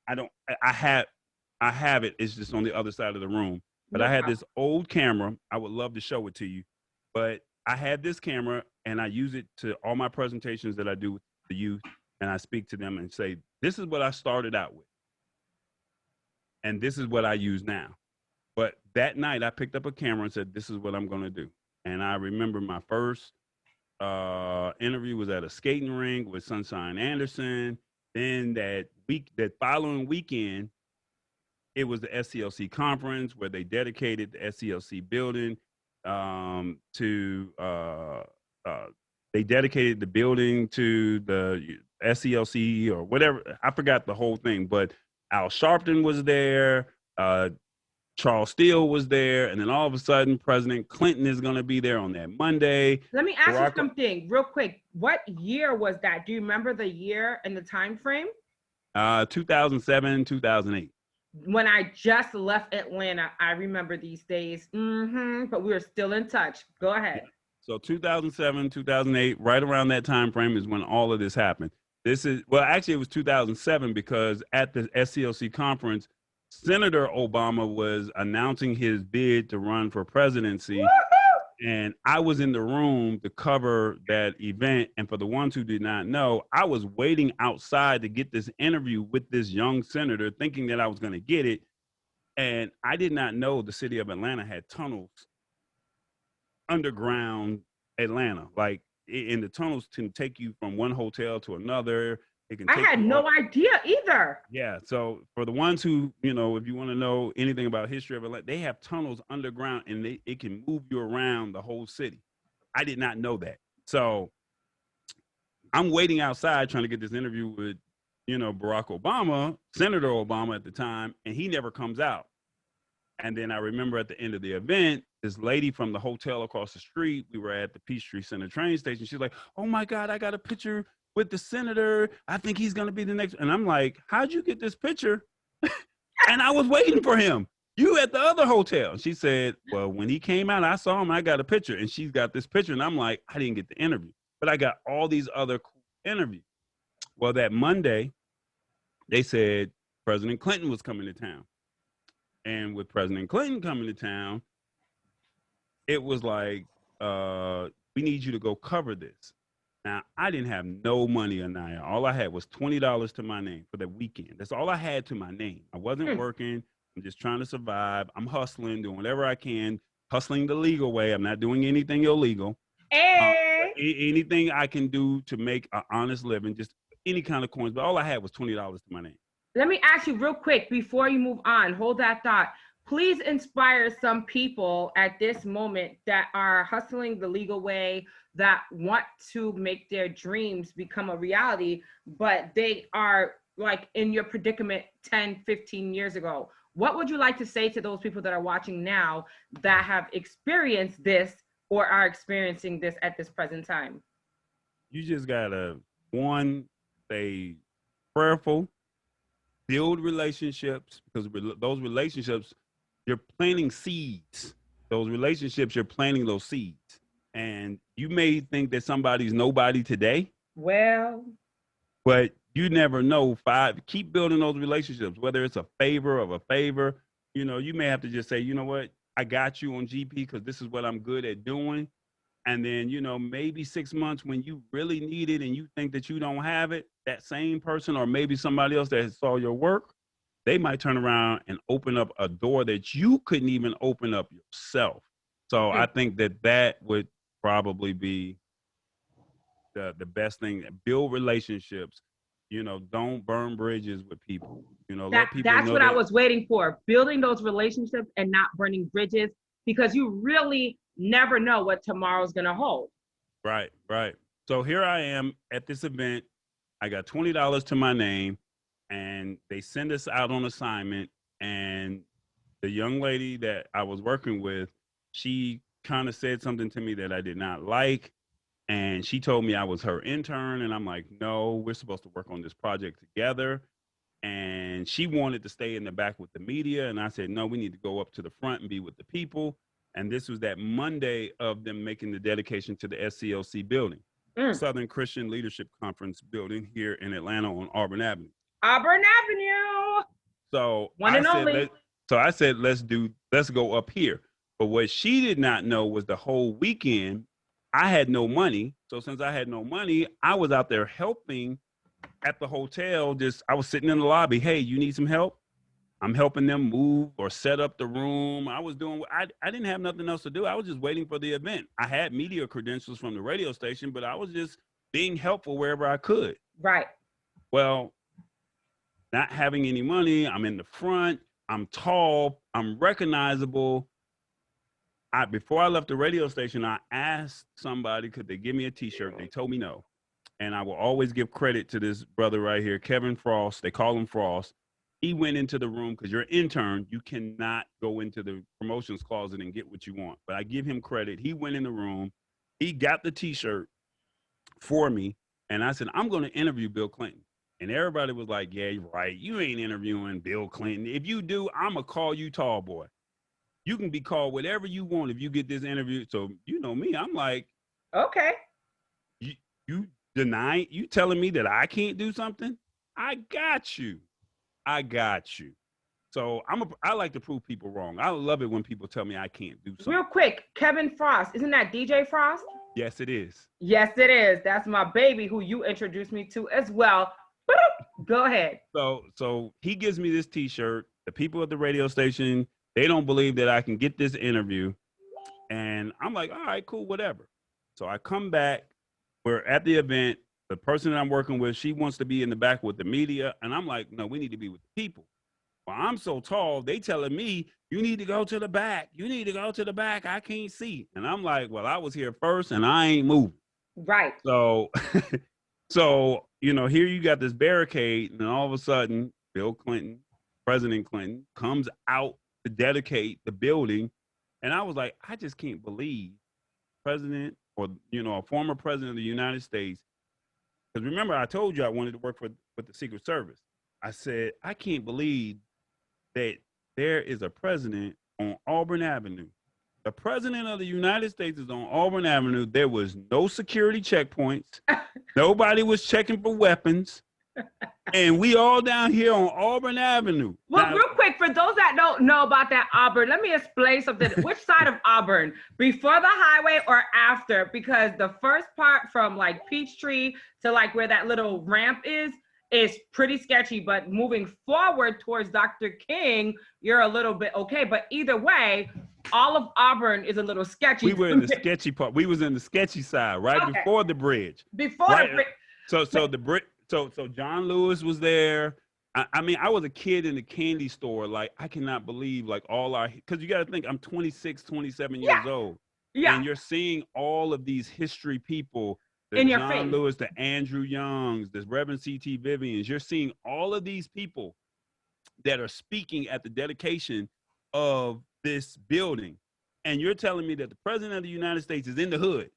I have it. It's just on the other side of the room. But I had this old camera. I would love to show it to you. But I had this camera, and I use it to all my presentations that I do with the youth, and I speak to them and say, this is what I started out with, and this is what I use now. But that night, I picked up a camera and said, this is what I'm going to do. And I remember my first interview was at a skating rink with Sunshine Anderson. Then that following weekend, it was the SCLC conference where they dedicated the SCLC building they dedicated the building to the SCLC or whatever. I forgot the whole thing, but Al Sharpton was there. Charles Steele was there. And then all of a sudden, President Clinton is going to be there on that Monday. Let me ask you something real quick. What year was that? Do you remember the year and the time frame? 2007, 2008. When I just left Atlanta, I remember these days, but we were still in touch. Go ahead. So 2007, 2008, right around that time frame is when all of this happened. Actually, it was 2007 because at the SCLC conference, Senator Obama was announcing his bid to run for presidency. And I was in the room to cover that event. And for the ones who did not know, I was waiting outside to get this interview with this young senator, thinking that I was going to get it. And I did not know the city of Atlanta had tunnels underground Atlanta. Like, and the tunnels can take you from one hotel to another. I had no idea either. Yeah. So for the ones who, if you want to know anything about history of Atlanta, they have tunnels underground and it can move you around the whole city. I did not know that. So I'm waiting outside trying to get this interview with, Barack Obama, Senator Obama at the time, and he never comes out. And then I remember at the end of the event, this lady from the hotel across the street, we were at the Peachtree Center train station. She's like, oh my God, I got a picture with the senator. I think he's gonna be the next. And I'm like, how'd you get this picture? And I was waiting for him. You at the other hotel. She said, well, when he came out, I saw him. I got a picture. And she's got this picture. And I'm like, I didn't get the interview. But I got all these other cool interviews. Well, that Monday, they said President Clinton was coming to town. And with President Clinton coming to town, it was like, we need you to go cover this. Now, I didn't have no money, Aniya. All I had was $20 to my name for the weekend. That's all I had to my name. I wasn't working. I'm just trying to survive. I'm hustling, doing whatever I can, hustling the legal way. I'm not doing anything illegal. Anything I can do to make an honest living, just any kind of coins. But all I had was $20 to my name. Let me ask you real quick before you move on. Hold that thought. Please inspire some people at this moment that are hustling the legal way, that want to make their dreams become a reality, but they are like in your predicament 10, 15 years ago. What would you like to say to those people that are watching now that have experienced this or are experiencing this at this present time? You just gotta, one, stay prayerful, build relationships, because those relationships, you're planting seeds. Those relationships, you're planting those seeds. And you may think that somebody's nobody today. Well, but you never know. Keep building those relationships, whether it's a favor of a favor. You know, you may have to just say, you know what, I got you on GP because this is what I'm good at doing. And then, you know, maybe 6 months when you really need it and you think that you don't have it, that same person or maybe somebody else that saw your work, they might turn around and open up a door that you couldn't even open up yourself. So I think that would probably be the best thing. Build relationships. You know, don't burn bridges with people. You know, let people that's know what I was waiting for. Building those relationships and not burning bridges, because you really never know what tomorrow's gonna hold. Right, right. So here I am at this event. I got $20 to my name, and they send us out on assignment. And the young lady that I was working with, she kind of said something to me that I did not like. And she told me I was her intern. And I'm like, no, we're supposed to work on this project together. And she wanted to stay in the back with the media. And I said, no, we need to go up to the front and be with the people. And this was that Monday of them making the dedication to the SCLC building, Southern Christian Leadership Conference building here in Atlanta on Auburn Avenue. Auburn Avenue. So One and only. I said, let's go up here. But what she did not know was the whole weekend, I had no money. So since I had no money, I was out there helping at the hotel. I was sitting in the lobby. Hey, you need some help? I'm helping them move or set up the room. I was doing, I didn't have nothing else to do. I was just waiting for the event. I had media credentials from the radio station, but I was just being helpful wherever I could. Right. Well, not having any money, I'm in the front, I'm tall, I'm recognizable. Before I left the radio station, I asked somebody, could they give me a t-shirt? They told me no. And I will always give credit to this brother right here, Kevin Frost. They call him Frost. He went into the room because you're an intern. You cannot go into the promotions closet and get what you want. But I give him credit. He went in the room. He got the t-shirt for me. And I said, I'm going to interview Bill Clinton. And everybody was like, yeah, you're right. You ain't interviewing Bill Clinton. If you do, I'm going to call you tall boy. You can be called whatever you want if you get this interview. So, you know me, I'm like, okay. You telling me that I can't do something? I got you. So I like to prove people wrong. I love it when people tell me I can't do something. Real quick, Kevin Frost, isn't that DJ Frost? Yes, it is. Yes, it is. That's my baby who you introduced me to as well. Go ahead. So he gives me this t-shirt. The people at the radio station, they don't believe that I can get this interview. And I'm like, all right, cool, whatever. So I come back. We're at the event. The person that I'm working with, she wants to be in the back with the media. And I'm like, no, we need to be with the people. Well, I'm so tall, they telling me, you need to go to the back. You need to go to the back. I can't see. And I'm like, well, I was here first and I ain't moving. Right. So, you know, here you got this barricade, and all of a sudden, Bill Clinton, President Clinton, comes out to dedicate the building. And I was like, I just can't believe president or, you know, a former president of the United States, because remember I told you I wanted to work with the Secret Service. I said, I can't believe that there is a president on Auburn Avenue. The president of the United States is on Auburn Avenue. There was no security checkpoints. Nobody was checking for weapons. And we all down here on Auburn Avenue. Well, now, real quick, for those that don't know about that Auburn, let me explain something. Which side of Auburn? Before the highway or after? Because the first part from like Peachtree to like where that little ramp is pretty sketchy. But moving forward towards Dr. King, you're a little bit okay. But either way, all of Auburn is a little sketchy. We were in the sketchy part. We was in the sketchy side, right before the bridge. Before right? the bridge. So John Lewis was there. I mean, I was a kid in the candy store. Like, I cannot believe like because you got to think I'm 26, 27 years old. Yeah. And you're seeing all of these history people, the in your John face. Lewis, the Andrew Youngs, the Reverend C.T. Vivians. You're seeing all of these people that are speaking at the dedication of this building. And you're telling me that the president of the United States is in the hood.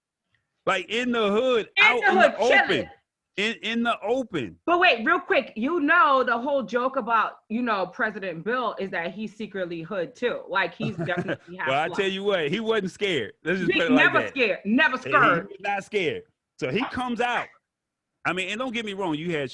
Like in the hood, out in the open. In the open. But wait, real quick, you know the whole joke about, you know, President Bill is that he's secretly hood too. Like he's definitely well, I tell you what, he wasn't scared. Let's just put it never like that. Scared, never scared. He was not scared. So he comes out. I mean, and don't get me wrong, you had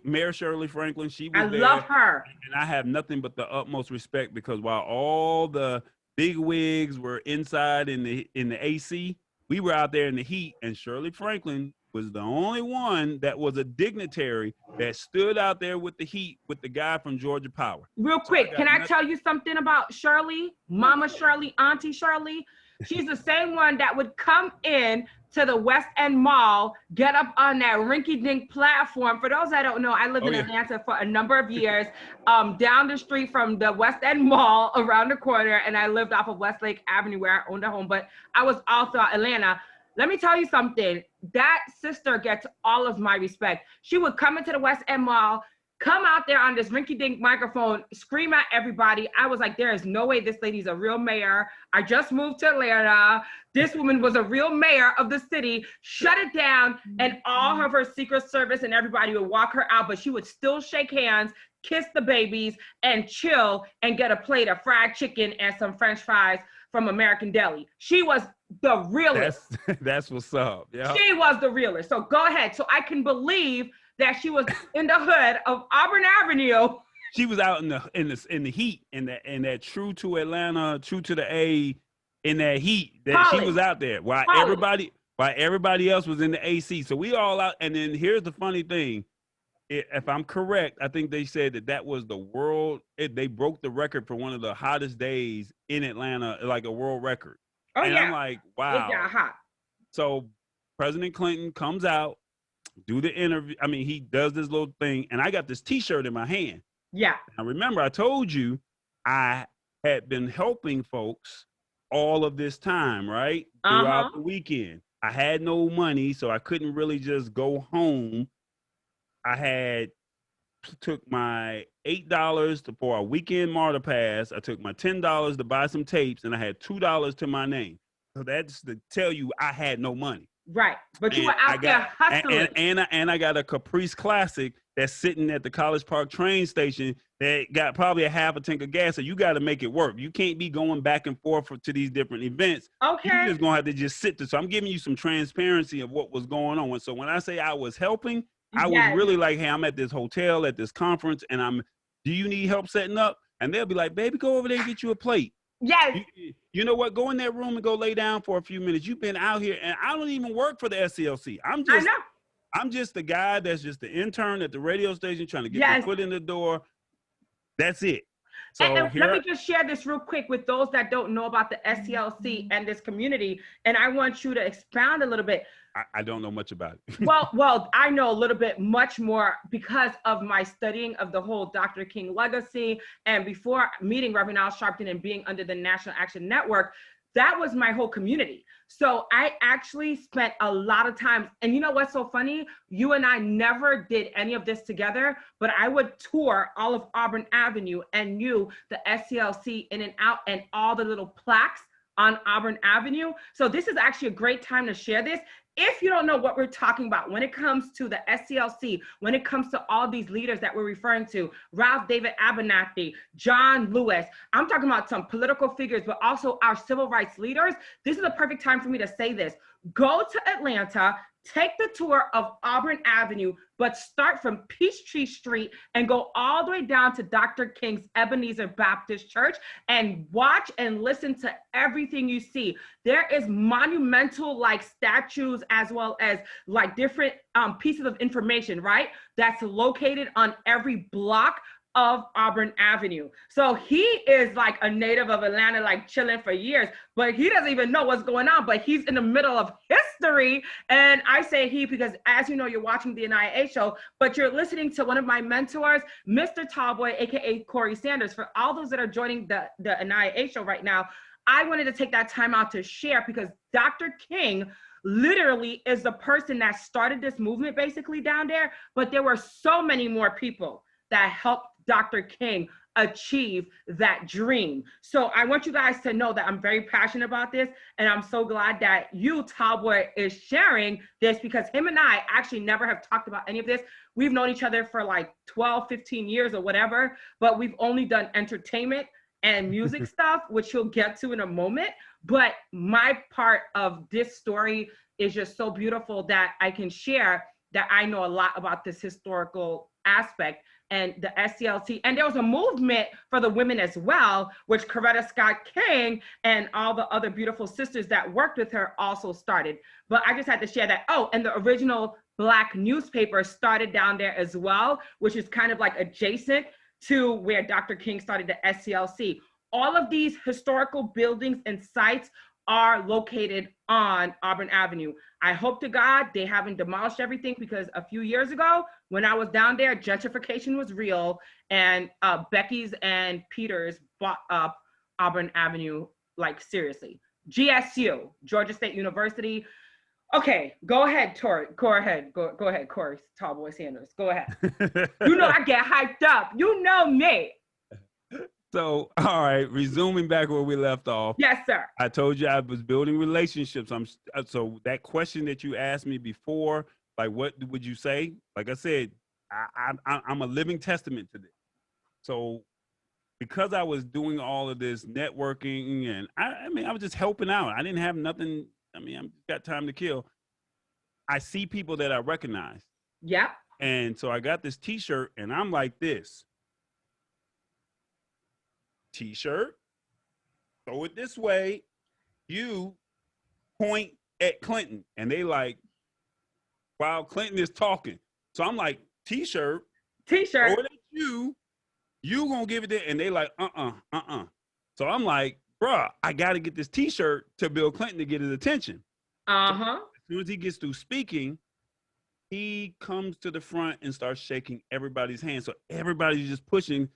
Mayor Shirley Franklin. She was there. I love her. And I have nothing but the utmost respect because while all the big wigs were inside in the AC, we were out there in the heat, and Shirley Franklin was the only one that was a dignitary that stood out there with the heat with the guy from Georgia Power. Real quick, can I tell you something about Shirley? Mama Shirley, Auntie Shirley? She's the same one that would come in to the West End Mall, get up on that rinky-dink platform. For those that don't know, I lived in Atlanta for a number of years, down the street from the West End Mall around the corner, and I lived off of Westlake Avenue where I owned a home, but I was all throughout Atlanta. Let me tell you something. That sister gets all of my respect. She would come into the West End Mall, come out there on this rinky-dink microphone, scream at everybody. I was like, there is no way this lady's a real mayor. I just moved to Atlanta. This woman was a real mayor of the city, shut it down, and all of her Secret Service and everybody would walk her out, but she would still shake hands, kiss the babies, and chill and get a plate of fried chicken and some French fries from American Deli. She was the realest. That's what's up. Yeah. She was the realest. So go ahead. So I can believe that she was in the hood of Auburn Avenue. She was out in the heat, in that true to Atlanta, true to the A, in that heat. That she was out there while everybody else was in the AC. So we all out. And then here's the funny thing. If I'm correct, I think they said that was the world. They broke the record for one of the hottest days in Atlanta, like a world record. Oh, and yeah. I'm like, wow. It got hot. So President Clinton comes out, do the interview. I mean, he does this little thing, and I got this T-shirt in my hand. Yeah. Now, remember, I told you I had been helping folks all of this time, right? Throughout the weekend. I had no money, so I couldn't really just go home. I took my $8 for a weekend MARTA pass. I took my $10 to buy some tapes, and I had $2 to my name. So that's to tell you I had no money. Right, but you were out there hustling. And I got a Caprice Classic that's sitting at the College Park train station that got probably a half a tank of gas. So you got to make it work. You can't be going back and forth to these different events. Okay. You're just going to have to just sit there. So I'm giving you some transparency of what was going on. So when I say I was helping, I was really like, hey, I'm at this hotel, at this conference, and do you need help setting up? And they'll be like, baby, go over there and get you a plate. Yes. You know what? Go in that room and go lay down for a few minutes. You've been out here, and I don't even work for the SCLC. I'm just the guy that's just the intern at the radio station trying to get your foot in the door. That's it. So and let me just share this real quick with those that don't know about the SCLC and this community, and I want you to expound a little bit. I don't know much about it. well, I know a little bit much more because of my studying of the whole Dr. King legacy. And before meeting Reverend Al Sharpton and being under the National Action Network, that was my whole community. So I actually spent a lot of time, and you know what's so funny? You and I never did any of this together, but I would tour all of Auburn Avenue and knew the SCLC in and out and all the little plaques on Auburn Avenue. So this is actually a great time to share this. if you don't know what we're talking about, when it comes to the SCLC, when it comes to all these leaders that we're referring to, Ralph David Abernathy, John Lewis, I'm talking about some political figures, but also our civil rights leaders. This is the perfect time for me to say this. Go to Atlanta, take the tour of Auburn Avenue, but start from Peachtree Street and go all the way down to Dr. King's Ebenezer Baptist Church and watch and listen to everything you see. There is monumental like statues as well as like different pieces of information, right? That's located on every block of Auburn Avenue. So he is like a native of Atlanta, like chilling for years, but he doesn't even know what's going on, but he's in the middle of history. And I say he because, as you know, you're watching the Aniya A show, but you're listening to one of my mentors, Mr. Tallboy, AKA Corey Sanders. For all those that are joining the Aniya A show right now, I wanted to take that time out to share because Dr. King literally is the person that started this movement basically down there, but there were so many more people that helped Dr. King achieve that dream. So I want you guys to know that I'm very passionate about this, and I'm so glad that you, Tallboy, is sharing this because him and I actually never have talked about any of this. We've known each other for like 12, 15 years or whatever, but we've only done entertainment and music stuff, which you'll get to in a moment. But my part of this story is just so beautiful that I can share that I know a lot about this historical aspect and the SCLC. And there was a movement for the women as well, which Coretta Scott King and all the other beautiful sisters that worked with her also started. But I just had to share that. Oh, and the original Black newspaper started down there as well, which is kind of like adjacent to where Dr. King started the SCLC. All of these historical buildings and sites are located on Auburn Avenue. I hope to God they haven't demolished everything because a few years ago, when I was down there, gentrification was real and Becky's and Peters bought up Auburn Avenue, like seriously. GSU, Georgia State University. Okay, go ahead, Tori. Go ahead, Corey Tallboy Sanders. Go ahead. You know I get hyped up. You know me. So, all right, resuming back where we left off. Yes, sir. I told you I was building relationships. So that question that you asked me before, like, what would you say? Like I said, I'm a living testament to this. So because I was doing all of this networking and I mean, I was just helping out. I didn't have nothing. I mean, I've got time to kill. I see people that I recognize. Yep. And so I got this t-shirt and I'm like this. T-shirt, throw it this way, you point at Clinton. And they like, while Clinton is talking. So I'm like, t-shirt, throw it at you gonna give it there. And they like, So I'm like, bruh, I gotta get this t-shirt to Bill Clinton to get his attention. Uh-huh. So as soon as he gets through speaking, he comes to the front and starts shaking everybody's hand. So everybody's just pushing.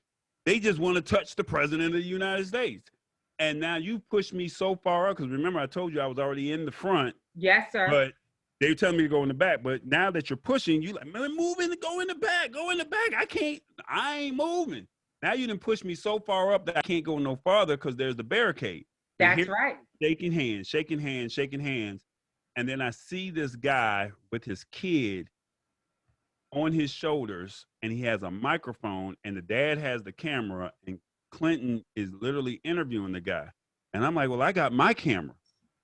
They just want to touch the president of the United States. And now you pushed me so far up, because remember I told you I was already in the front. Yes, sir. But they were telling me to go in the back. But now that you're pushing, you like, man, move in, go in the back, go in the back. I ain't moving. Now you done push me so far up that I can't go no farther because there's the barricade. That's right. Shaking hands, shaking hands, shaking hands. And then I see this guy with his kid on his shoulders, and he has a microphone, and the dad has the camera, and Clinton is literally interviewing the guy. And I'm like, well, I got my camera.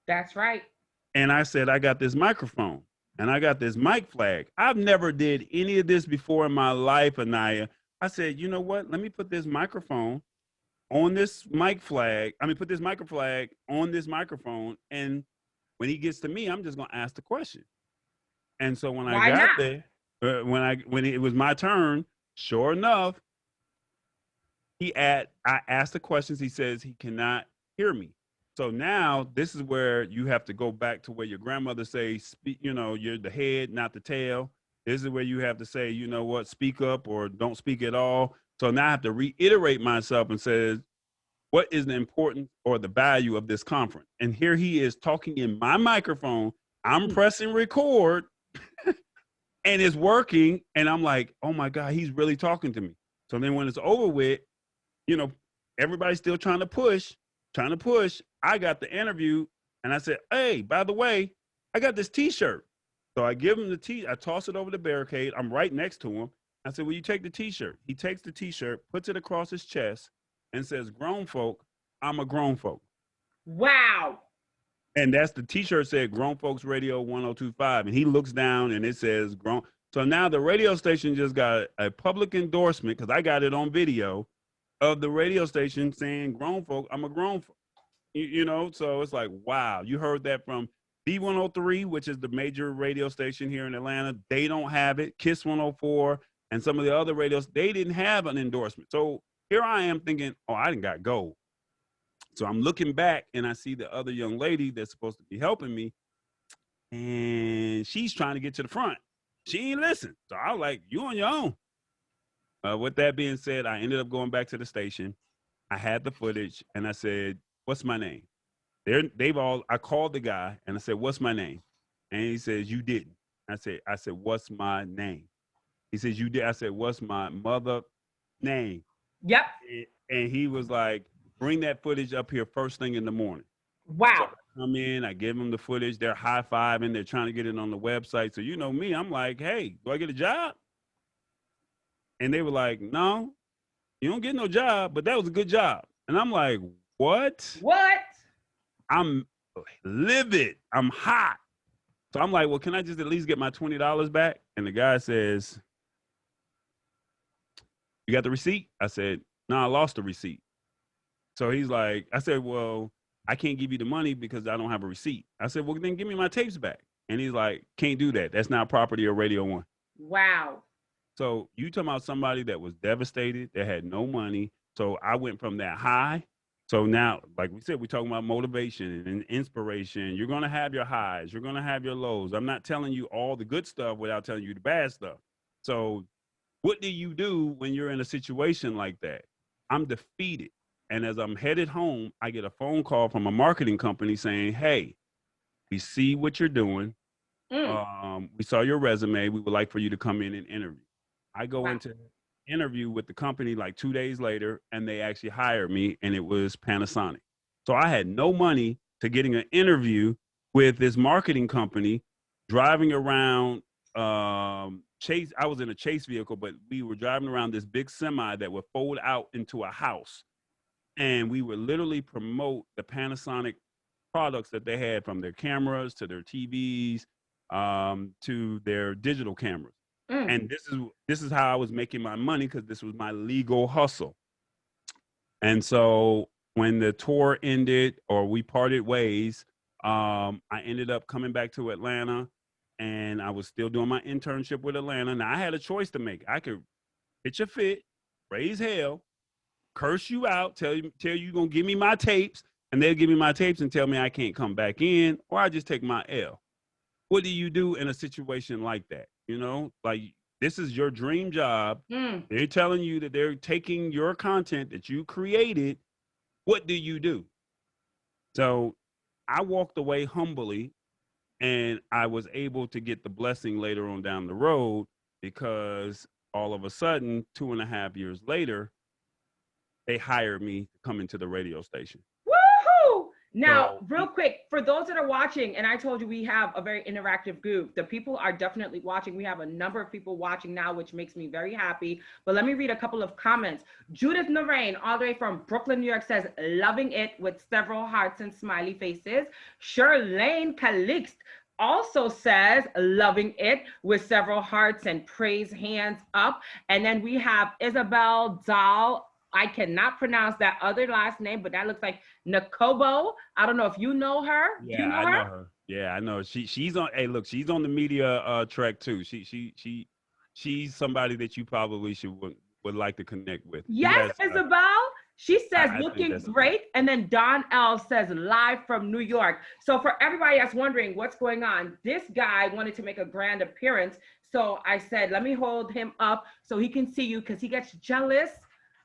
That's right. And I said, I got this microphone, and I got this mic flag. I've never did any of this before in my life, Aniya. I said, you know what? Let me put this microphone on this mic flag. Put this micro flag on this microphone, and when he gets to me, I'm just gonna ask the question. And so when I got there, when it was my turn, sure enough, I asked the questions. He says he cannot hear me. So now this is where you have to go back to where your grandmother say, you're the head, not the tail. This is where you have to say, you know what, speak up or don't speak at all. So now I have to reiterate myself and says, what is the importance or the value of this conference? And here he is talking in my microphone. I'm pressing record. And it's working, and I'm like, oh my God, he's really talking to me. So then when it's over with, everybody's still trying to push. I got the interview, and I said, hey, by the way, I got this t-shirt. So I give him the I toss it over the barricade. I'm right next to him. I said, "Will you take the T-shirt?" He takes the T-shirt, puts it across his chest, and says, "Grown folk, I'm a grown folk." Wow. And that's the T-shirt said Grown Folks Radio 1025. And he looks down and it says grown. So now the radio station just got a public endorsement, because I got it on video, of the radio station saying grown folk, I'm a grown folk. You know, so it's like, wow, you heard that from B103, which is the major radio station here in Atlanta. They don't have it. Kiss 104 and some of the other radios, they didn't have an endorsement. So here I am thinking, oh, I didn't got gold. So I'm looking back and I see the other young lady that's supposed to be helping me, and she's trying to get to the front. She ain't listen. So I was like, you on your own. With that being said, I ended up going back to the station. I had the footage and I said, what's my name? I called the guy and I said, what's my name? And he says, you didn't. I said, what's my name? He says, you did. I said, what's my mother name? Yep. And he was like, bring that footage up here first thing in the morning. Wow. So I come in, I give them the footage. They're high-fiving. They're trying to get it on the website. So you know me, I'm like, hey, do I get a job? And they were like, no, you don't get no job, but that was a good job. And I'm like, what? What? I'm livid. I'm hot. So I'm like, well, can I just at least get my $20 back? And the guy says, you got the receipt? I said, no, I lost the receipt. So he's like, I said, well, I can't give you the money because I don't have a receipt. I said, well, then give me my tapes back. And he's like, can't do that. That's not property of Radio 1. Wow. So you talking about somebody that was devastated, that had no money. So I went from that high. So now, like we said, we're talking about motivation and inspiration. You're going to have your highs. You're going to have your lows. I'm not telling you all the good stuff without telling you the bad stuff. So what do you do when you're in a situation like that? I'm defeated. And as I'm headed home, I get a phone call from a marketing company saying, hey, we see what you're doing. We saw your resume. We would like for you to come in and interview. I go into interview with the company like 2 days later, and they actually hired me, and it was Panasonic. So I had no money to getting an interview with this marketing company, driving around Chase. I was in a Chase vehicle, but we were driving around this big semi that would fold out into a house. And we would literally promote the Panasonic products that they had, from their cameras to their TVs to their digital cameras. And this is how I was making my money, because this was my legal hustle. And so when the tour ended, or we parted ways, I ended up coming back to Atlanta, and I was still doing my internship with Atlanta. Now I had a choice to make. I could pitch a fit, raise hell, curse you out, tell you you're gonna give me my tapes, and they'll give me my tapes and tell me I can't come back in, or I just take my L. What do you do in a situation like that? You know, like, this is your dream job. They're telling you that they're taking your content that you created. What do you do? So I walked away humbly, and I was able to get the blessing later on down the road, because all of a sudden, 2.5 years later, they hired me to come into the radio station. Woohoo! Now, real quick, for those that are watching, and I told you we have a very interactive group. The people are definitely watching. We have a number of people watching now, which makes me very happy. But let me read a couple of comments. Judith Lorraine, all the way from Brooklyn, New York, says, loving it, with several hearts and smiley faces. Charlene Calixte also says, loving it, with several hearts and praise hands up. And then we have Isabel Dahl. I cannot pronounce that other last name, but that looks like Nakobo. I don't know if you know her. Yeah, Do you know I her? know her. Yeah, I know. She's on. Hey, look, she's on the media track too. She's somebody that you probably would like to connect with. Yes, Isabel. She says I looking great. And then Don L says live from New York. So for everybody that's wondering what's going on, this guy wanted to make a grand appearance. So I said, let me hold him up so he can see you, because he gets jealous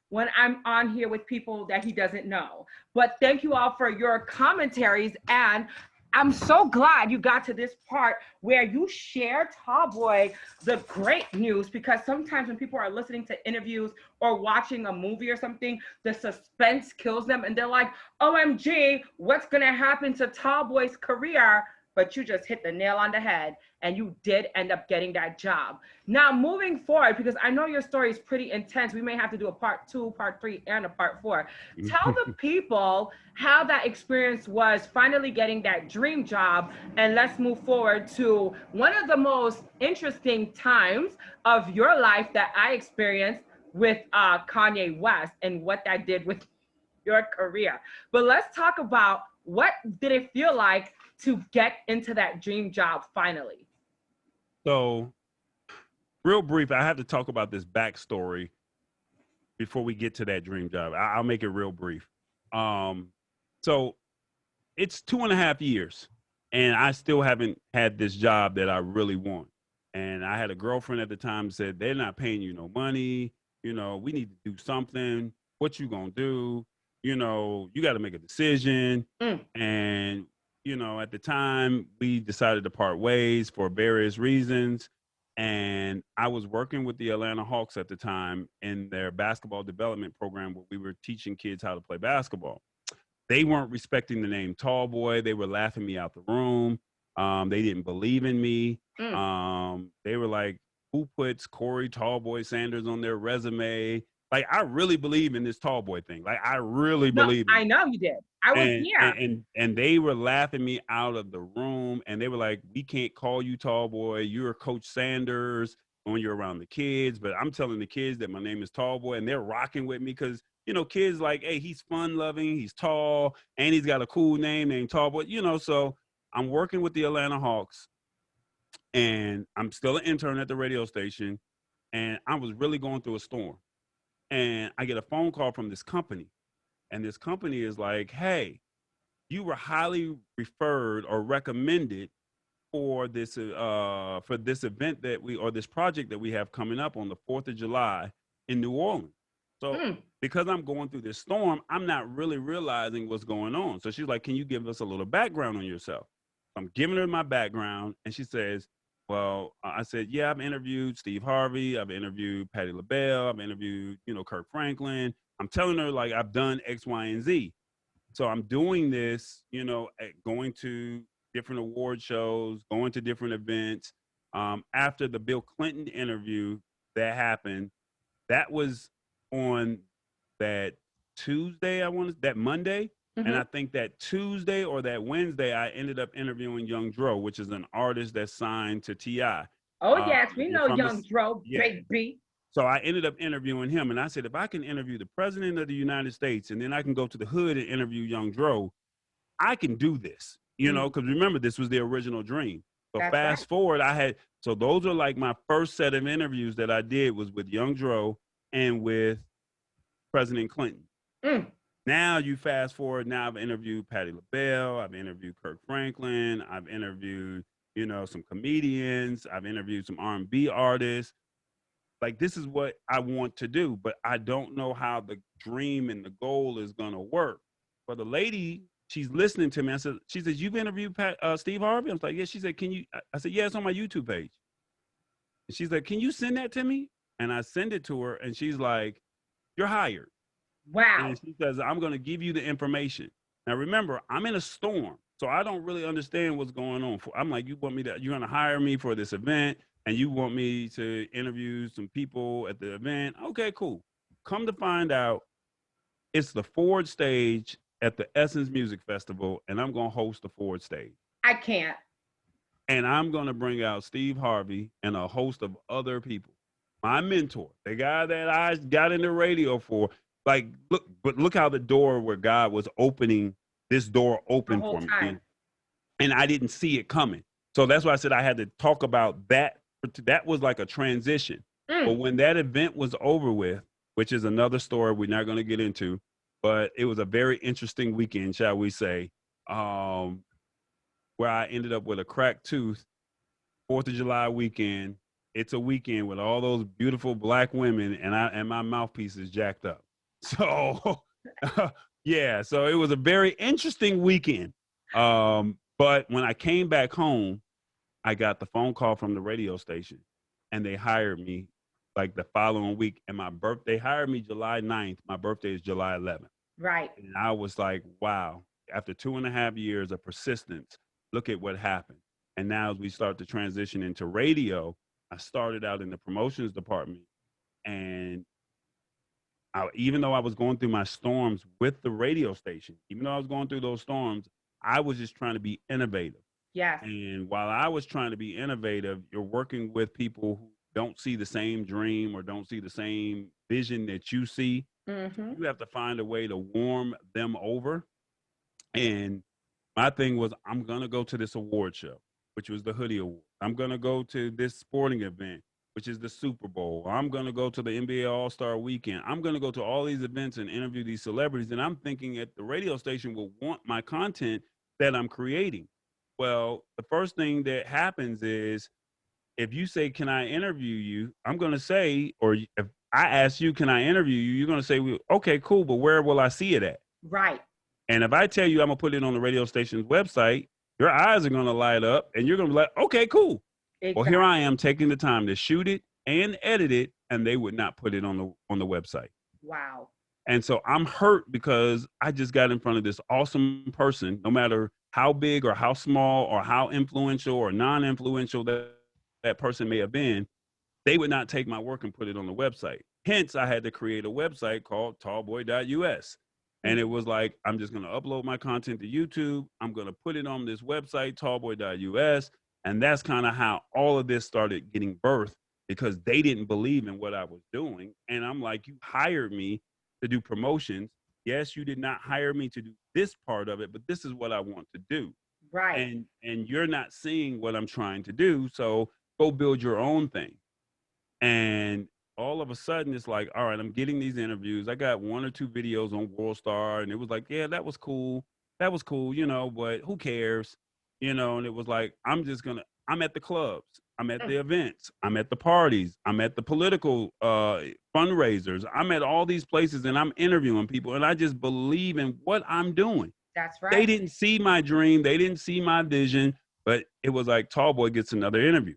when I'm on here with people that he doesn't know. But thank you all for your commentaries. And I'm so glad you got to this part where you share, Tallboy, the great news, because sometimes when people are listening to interviews or watching a movie or something, the suspense kills them and they're like, OMG, what's gonna happen to Tallboy's career? but you just hit the nail on the head and you did end up getting that job. Now, moving forward, because I know your story is pretty intense, we may have to do a part 2, part 3, and a part 4. Tell the people how that experience was finally getting that dream job. And let's move forward to one of the most interesting times of your life that I experienced with Kanye West and what that did with your career. But let's talk about what did it feel like to get into that dream job finally? So, real brief, I have to talk about this backstory before we get to that dream job. I'll make it real brief. So it's 2.5 years, and I still haven't had this job that I really want. And I had a girlfriend at the time said, they're not paying you no money. You know, we need to do something. What you gonna do? You know, you got to make a decision. And, you know, at the time we decided to part ways for various reasons. And I was working with the Atlanta Hawks at the time in their basketball development program where we were teaching kids how to play basketball. They weren't respecting the name Tall Boy. They were laughing me out the room. They didn't believe in me. They were like, who puts Corey Tall Boy Sanders on their resume? Like, I really believe in this Tall Boy thing. Like, I really believe in it. I know you did. I was here. And they were laughing me out of the room. And they were like, we can't call you Tall Boy. You're Coach Sanders when you're around the kids. But I'm telling the kids that my name is Tall Boy. And they're rocking with me because, you know, kids like, hey, he's fun loving, he's tall, and he's got a cool name named Tall Boy. You know, so I'm working with the Atlanta Hawks. And I'm still an intern at the radio station. And I was really going through a storm. And I get a phone call from this company. And this company is like, hey, you were highly referred or recommended for this event that or this project that we have coming up on the 4th of July in New Orleans. So because I'm going through this storm, I'm not really realizing what's going on. So she's like, can you give us a little background on yourself? I'm giving her my background. And she says, well, I said, yeah, I've interviewed Steve Harvey. I've interviewed Patti LaBelle. I've interviewed, you know, Kirk Franklin. I'm telling her, like, I've done X, Y, and Z. So I'm doing this, you know, going to different award shows, going to different events. After the Bill Clinton interview that happened, that was on that Tuesday, that Monday. And I think that Tuesday or that Wednesday, I ended up interviewing Young Dro, which is an artist that's signed to T.I. Oh, yes, we know Young Dro, baby. So I ended up interviewing him. And I said, if I can interview the president of the United States and then I can go to the hood and interview Young Dro, I can do this, you know, because remember, this was the original dream. So fast forward, so those are like my first set of interviews that I did was with Young Dro and with President Clinton. Now you fast forward, now I've interviewed Patti LaBelle, I've interviewed Kirk Franklin, I've interviewed, you know, some comedians, I've interviewed some R&B artists. Like, this is what I want to do, but I don't know how the dream and the goal is going to work. But the lady, she's listening to me. She says, you've interviewed Steve Harvey? I was like, yeah. She said, can you? I said, yeah, it's on my YouTube page. And she's like, can you send that to me? And I send it to her, and she's like, you're hired. Wow. And she says, I'm going to give you the information. Now, remember, I'm in a storm, so I don't really understand what's going on. I'm like, you're going to hire me for this event, and you want me to interview some people at the event. Okay, cool. Come to find out, it's the Ford stage at the Essence Music Festival, and I'm going to host the Ford stage. I can't. And I'm going to bring out Steve Harvey and a host of other people. My mentor, the guy that I got into radio for, like, look how the door where God was opening, this door open for me. And I didn't see it coming. So that's why I said I had to talk about that. That was like a transition. But when that event was over with, which is another story we're not going to get into, but it was a very interesting weekend, shall we say, where I ended up with a cracked tooth, 4th of July weekend. It's a weekend with all those beautiful black women, and my mouthpiece is jacked up. So, yeah, so it was a very interesting weekend. But when I came back home, I got the phone call from the radio station, and they hired me like the following week. And they hired me July 9th. My birthday is July 11th. Right. And I was like, wow, after 2.5 years of persistence, look at what happened. And now as we start to transition into radio, I started out in the promotions department. And even though I was going through my storms with the radio station, even though I was going through those storms, I was just trying to be innovative. Yes. And while I was trying to be innovative, you're working with people who don't see the same dream or don't see the same vision that you see. Mm-hmm. You have to find a way to warm them over. And my thing was, I'm going to go to this award show, which was the Hoodie Award. I'm going to go to this sporting event, which is the Super Bowl. I'm going to go to the NBA All-Star Weekend. I'm going to go to all these events and interview these celebrities. And I'm thinking that the radio station will want my content that I'm creating. Well, the first thing that happens is if you say, can I interview you? I'm going to say, or if I ask you, can I interview you? You're going to say, well, okay, cool, but where will I see it at? Right. And if I tell you I'm going to put it on the radio station's website, your eyes are going to light up and you're going to be like, okay, cool. Exactly. Well, here I am taking the time to shoot it and edit it, and they would not put it on the website. Wow. And so I'm hurt because I just got in front of this awesome person, no matter how big or how small or how influential or non-influential that person may have been, they would not take my work and put it on the website. Hence, I had to create a website called tallboy.us. And it was like, I'm just going to upload my content to YouTube. I'm going to put it on this website, tallboy.us. And that's kind of how all of this started getting birthed, because they didn't believe in what I was doing. And I'm like, you hired me to do promotions. Yes, you did not hire me to do this part of it, but this is what I want to do. Right. And you're not seeing what I'm trying to do. So go build your own thing. And all of a sudden it's like, all right, I'm getting these interviews. I got 1 or 2 videos on World Star, and it was like, yeah, that was cool. That was cool, you know, but who cares? You know, and it was like, I'm at the clubs. I'm at the events. I'm at the parties. I'm at the political fundraisers. I'm at all these places and I'm interviewing people, and I just believe in what I'm doing. That's right. They didn't see my dream. They didn't see my vision, but it was like, Tallboy gets another interview.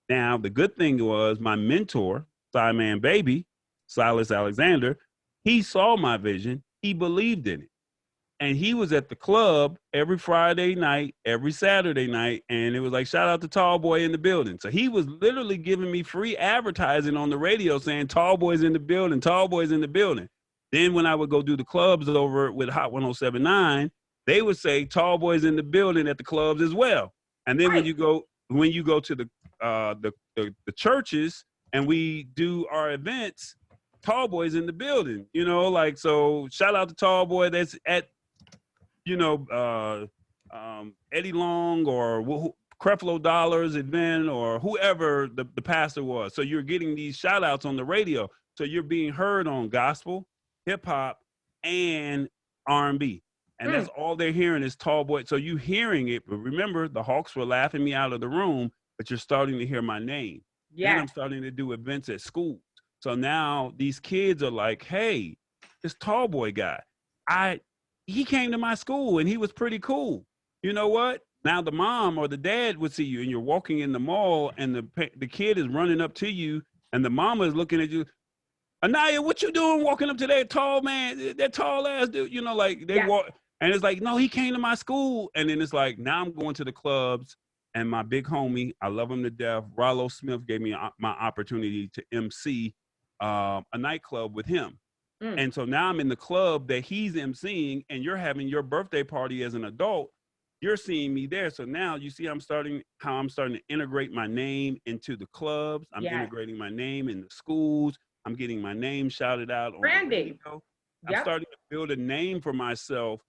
Now, the good thing was my mentor, Sideman Baby, Silas Alexander, he saw my vision. He believed in it. And he was at the club every Friday night, every Saturday night. And it was like, shout out to Tallboy in the building. So he was literally giving me free advertising on the radio saying, Tallboy's in the building, Tallboy's in the building. Then when I would go do the clubs over with Hot 107.9, they would say, Tallboy's in the building at the clubs as well. And then when you go to the churches and we do our events, Tallboy's in the building, you know, like, so shout out to Tallboy that's at, you know, Eddie Long or Creflo Dollar's event or whoever the pastor was. So you're getting these shout outs on the radio. So you're being heard on gospel, hip hop, and R&B. And that's all they're hearing is Tallboy. So you hearing it, but remember, the Hawks were laughing me out of the room, but you're starting to hear my name. Yeah. And I'm starting to do events at schools. So now these kids are like, hey, this Tallboy guy, he came to my school and he was pretty cool. You know what? Now the mom or the dad would see you and you're walking in the mall and the kid is running up to you and the mama is looking at you. Aniya, what you doing walking up to that tall man, that tall ass dude? You know, like they walk, and it's like, no, he came to my school. And then it's like, now I'm going to the clubs, and my big homie, I love him to death, Rollo Smith, gave me my opportunity to MC a nightclub with him. And so now I'm in the club that he's emceeing, and you're having your birthday party as an adult. You're seeing me there. So now you see how I'm starting to integrate my name into the clubs. I'm integrating my name in the schools. I'm getting my name shouted out on the radio. I'm starting to build a name for myself,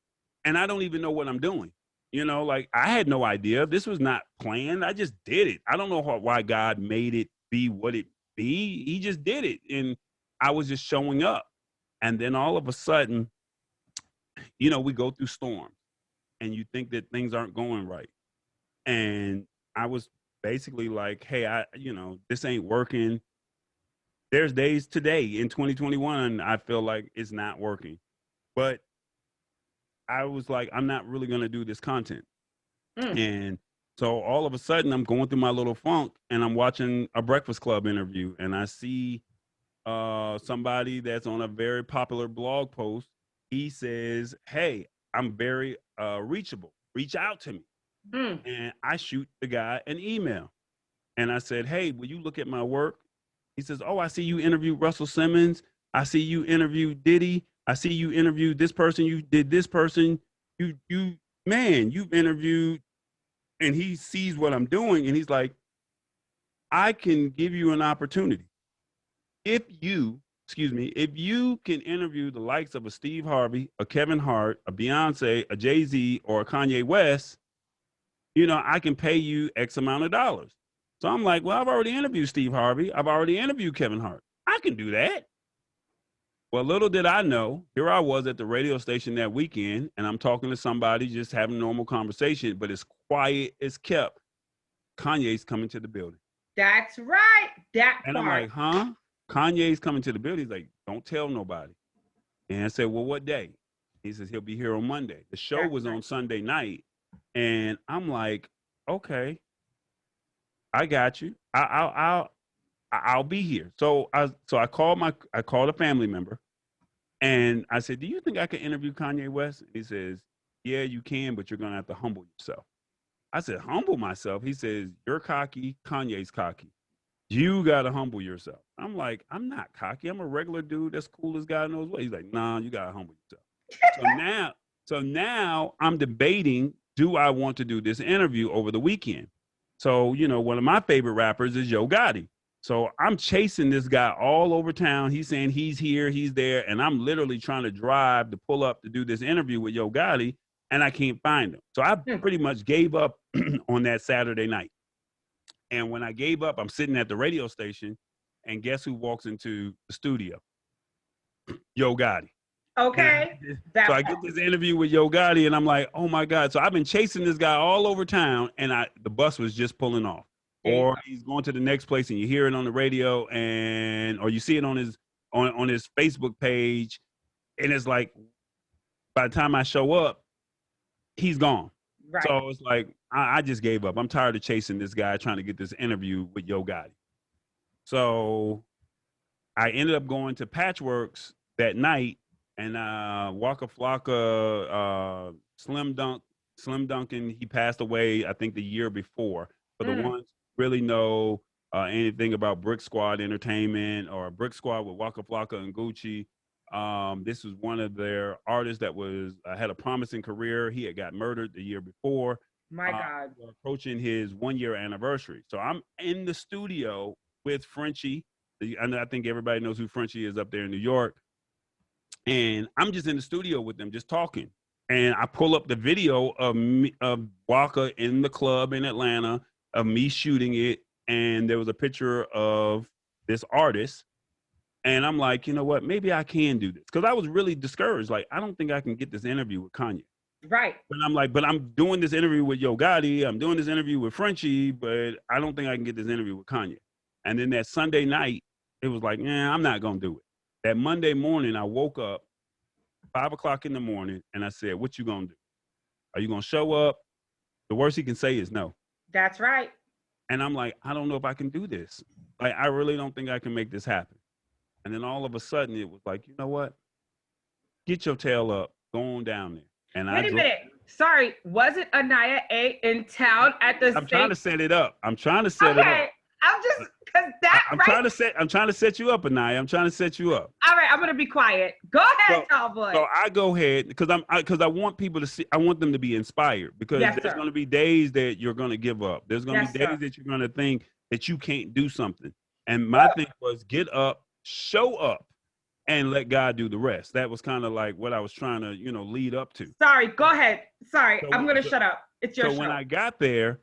and I don't even know what I'm doing. You know, like I had no idea. This was not planned. I just did it. I don't know why God made it be what it be. He just did it, and I was just showing up. And then all of a sudden, you know, we go through storms, and you think that things aren't going right. And I was basically like, hey, this ain't working. There's days today in 2021, I feel like it's not working. But I was like, I'm not really going to do this content. And so all of a sudden, I'm going through my little funk, and I'm watching a Breakfast Club interview, and I see somebody that's on a very popular blog post. He says, hey, I'm very reachable. Reach out to me. Mm. And I shoot the guy an email. And I said, hey, will you look at my work? He says, oh, I see you interviewed Russell Simmons. I see you interviewed Diddy. I see you interviewed this person. You did this person. Man, you've interviewed. And he sees what I'm doing. And he's like, I can give you an opportunity. If you, if you can interview the likes of a Steve Harvey, a Kevin Hart, a Beyonce, a Jay-Z, or a Kanye West, I can pay you X amount of dollars. So I'm like, well, I've already interviewed Steve Harvey. I've already interviewed Kevin Hart. I can do that. Well, little did I know, here I was at the radio station that weekend, and I'm talking to somebody, just having a normal conversation, but it's quiet as kept. Kanye's coming to the building. That's right. That And part. I'm like, huh? Kanye's coming to the building. He's like, don't tell nobody. And I said, well, what day? He says, he'll be here on Monday. The show That's was right. on Sunday night. And I'm like, okay, I got you. I'll be here. So I called a family member, and I said, do you think I can interview Kanye West? He says, yeah, you can, but you're gonna have to humble yourself. I said, humble myself? He says, you're cocky, Kanye's cocky. You gotta humble yourself. I'm like, I'm not cocky. I'm a regular dude that's cool as God knows what. He's like, nah, you gotta humble yourself. So now I'm debating, do I want to do this interview over the weekend? So, one of my favorite rappers is Yo Gotti. So I'm chasing this guy all over town. He's saying he's here, he's there, and I'm literally trying to drive to pull up to do this interview with Yo Gotti, and I can't find him. So I pretty much gave up on that Saturday night. And when I gave up, I'm sitting at the radio station, and guess who walks into the studio? Yo Gotti. Okay. So I get this interview with Yo Gotti, and I'm like, oh my God. So I've been chasing this guy all over town, and the bus was just pulling off. Or he's going to the next place, and you hear it on the radio, or you see it on his Facebook page, and it's like, by the time I show up, he's gone. Right. So it's like, I just gave up. I'm tired of chasing this guy trying to get this interview with Yo Gotti. So I ended up going to Patchworks that night, and Waka Flocka, Slim Duncan, he passed away, I think, the year before. For the ones who really know anything about Brick Squad Entertainment or Brick Squad with Waka Flocka and Gucci, this was one of their artists that had a promising career. He had got murdered the year before. My God. We're approaching his 1-year anniversary. So I'm in the studio with Frenchie. I think everybody knows who Frenchie is up there in New York. And I'm just in the studio with them, just talking. And I pull up the video of Waka in the club in Atlanta, of me shooting it. And there was a picture of this artist. And I'm like, you know what? Maybe I can do this. Because I was really discouraged. Like, I don't think I can get this interview with Kanye. Right. But I'm like, I'm doing this interview with Yo Gotti. I'm doing this interview with Frenchie, but I don't think I can get this interview with Kanye. And then that Sunday night, it was like, I'm not going to do it. That Monday morning, I woke up 5 o'clock in the morning, and I said, what you going to do? Are you going to show up? The worst he can say is no. That's right. And I'm like, I don't know if I can do this. Like, I really don't think I can make this happen. And then all of a sudden, it was like, you know what? Get your tail up. Go on down there. And Wait a minute. Sorry. Wasn't Aniya A in town at the I'm trying to set it up. I'm trying to set it up. I'm just, because that, I'm trying to set you up, Aniya. I'm trying to set you up. All right, I'm gonna be quiet. Go ahead, tall boy. So I go ahead because I want people to see. I want them to be inspired because there's going to be days that you're going to give up. There's going to be days that you're going to think that you can't do something. And my thing was get up, show up, and let God do the rest. That was kind of like what I was trying to, lead up to. Sorry, go ahead. Sorry, So, I'm gonna shut up. It's your show. So when I got there,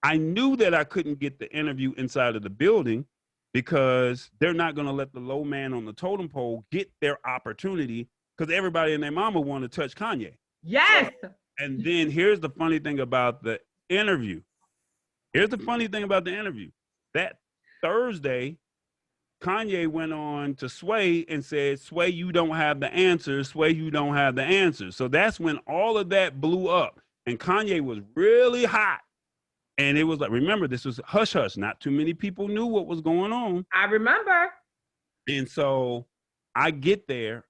I knew that I couldn't get the interview inside of the building because they're not going to let the low man on the totem pole get their opportunity because everybody and their mama want to touch Kanye. Yes. And then here's the funny thing about the interview. That Thursday, Kanye went on to Sway and said, Sway, you don't have the answers. Sway, you don't have the answers. So that's when all of that blew up. And Kanye was really hot. And it was like, remember, this was hush hush. Not too many people knew what was going on. I remember. And so I get there,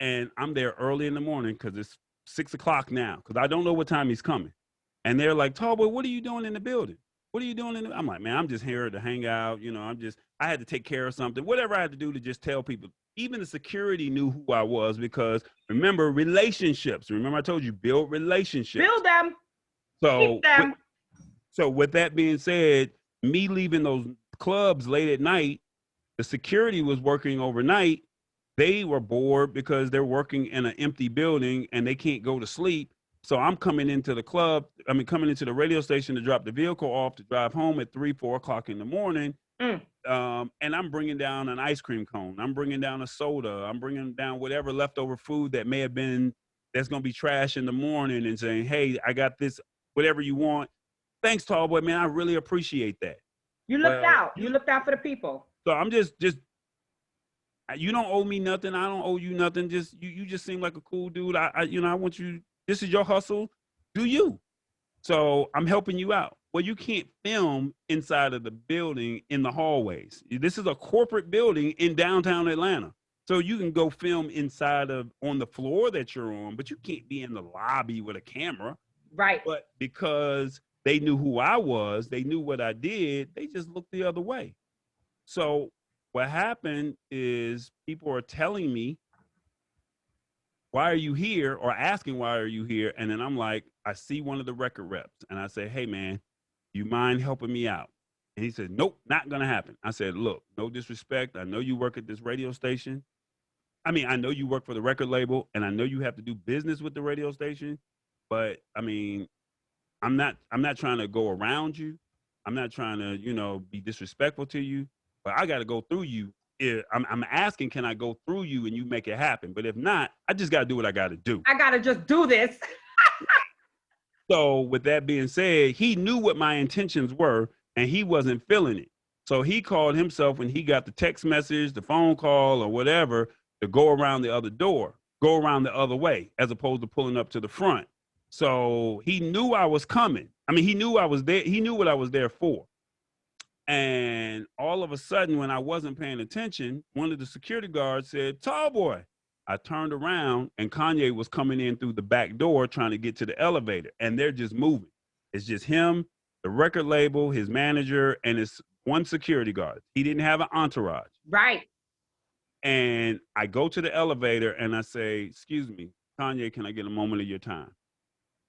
and I'm there early in the morning because it's 6 o'clock now, because I don't know what time he's coming. And they're like, Tallboy, what are you doing in the building? What are you doing I'm like, man, I'm just here to hang out. You know, I had to take care of something, whatever I had to do to just tell people. Even the security knew who I was because remember, relationships. Remember I told you, build relationships. Build them. So, Keep them. so with that being said, me leaving those clubs late at night, the security was working overnight. They were bored because they're working in an empty building and they can't go to sleep. So I'm coming into the club, coming into the radio station to drop the vehicle off to drive home at 3, 4 o'clock in the morning. And I'm bringing down an ice cream cone. I'm bringing down a soda. I'm bringing down whatever leftover food that may have been, that's going to be trash in the morning and saying, hey, I got this, whatever you want. Thanks, Tallboy, man. I really appreciate that. You looked out. You looked out for the people. So I'm just, you don't owe me nothing. I don't owe you nothing. Just, you just seem like a cool dude. I want you, this is your hustle. Do you? So I'm helping you out. Well, you can't film inside of the building in the hallways. This is a corporate building in downtown Atlanta. So you can go film inside of on the floor that you're on, but you can't be in the lobby with a camera. Right. But because they knew who I was, they knew what I did, they just looked the other way. So what happened is people are telling me, why are you here? Or asking, why are you here? And then I'm like, I see one of the record reps and I say, hey man, you mind helping me out? And he said, nope, not gonna happen. I said, look, no disrespect. I know you work at this radio station. I know you work for the record label and I know you have to do business with the radio station, but I'm not trying to go around you. I'm not trying to, be disrespectful to you, but I got to go through you. I'm asking, can I go through you and you make it happen? But if not, I just got to do what I got to do. I got to just do this. So with that being said, he knew what my intentions were and he wasn't feeling it. So he called himself when he got the text message, the phone call or whatever to go around the other door, go around the other way, as opposed to pulling up to the front. So he knew I was coming. He knew I was there. He knew what I was there for. And all of a sudden, when I wasn't paying attention, one of the security guards said, Tallboy. I turned around and Kanye was coming in through the back door trying to get to the elevator. And they're just moving. It's just him, the record label, his manager, and his one security guard. He didn't have an entourage. Right. And I go to the elevator and I say, excuse me, Kanye, can I get a moment of your time?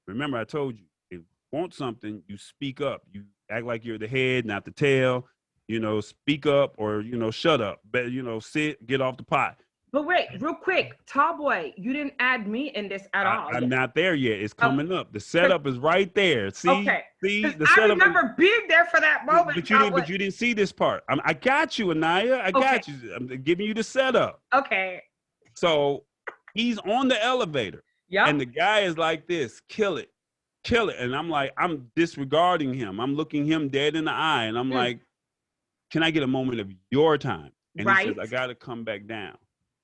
Remember, I told you, if you want something, you speak up. You act like you're the head, not the tail. Speak up or, shut up. But, sit, get off the pot. But wait, real quick, Tallboy, you didn't add me in this at all. I'm not there yet. It's coming up. The setup is right there. See? Okay. See? The I setup remember being there for that moment. But you didn't see this part. I got you, Aniya. I got you. I'm giving you the setup. Okay. So he's on the elevator. Yeah. And the guy is like this, kill it. And I'm like, I'm disregarding him. I'm looking him dead in the eye. And I'm like, can I get a moment of your time? And he says, I got to come back down.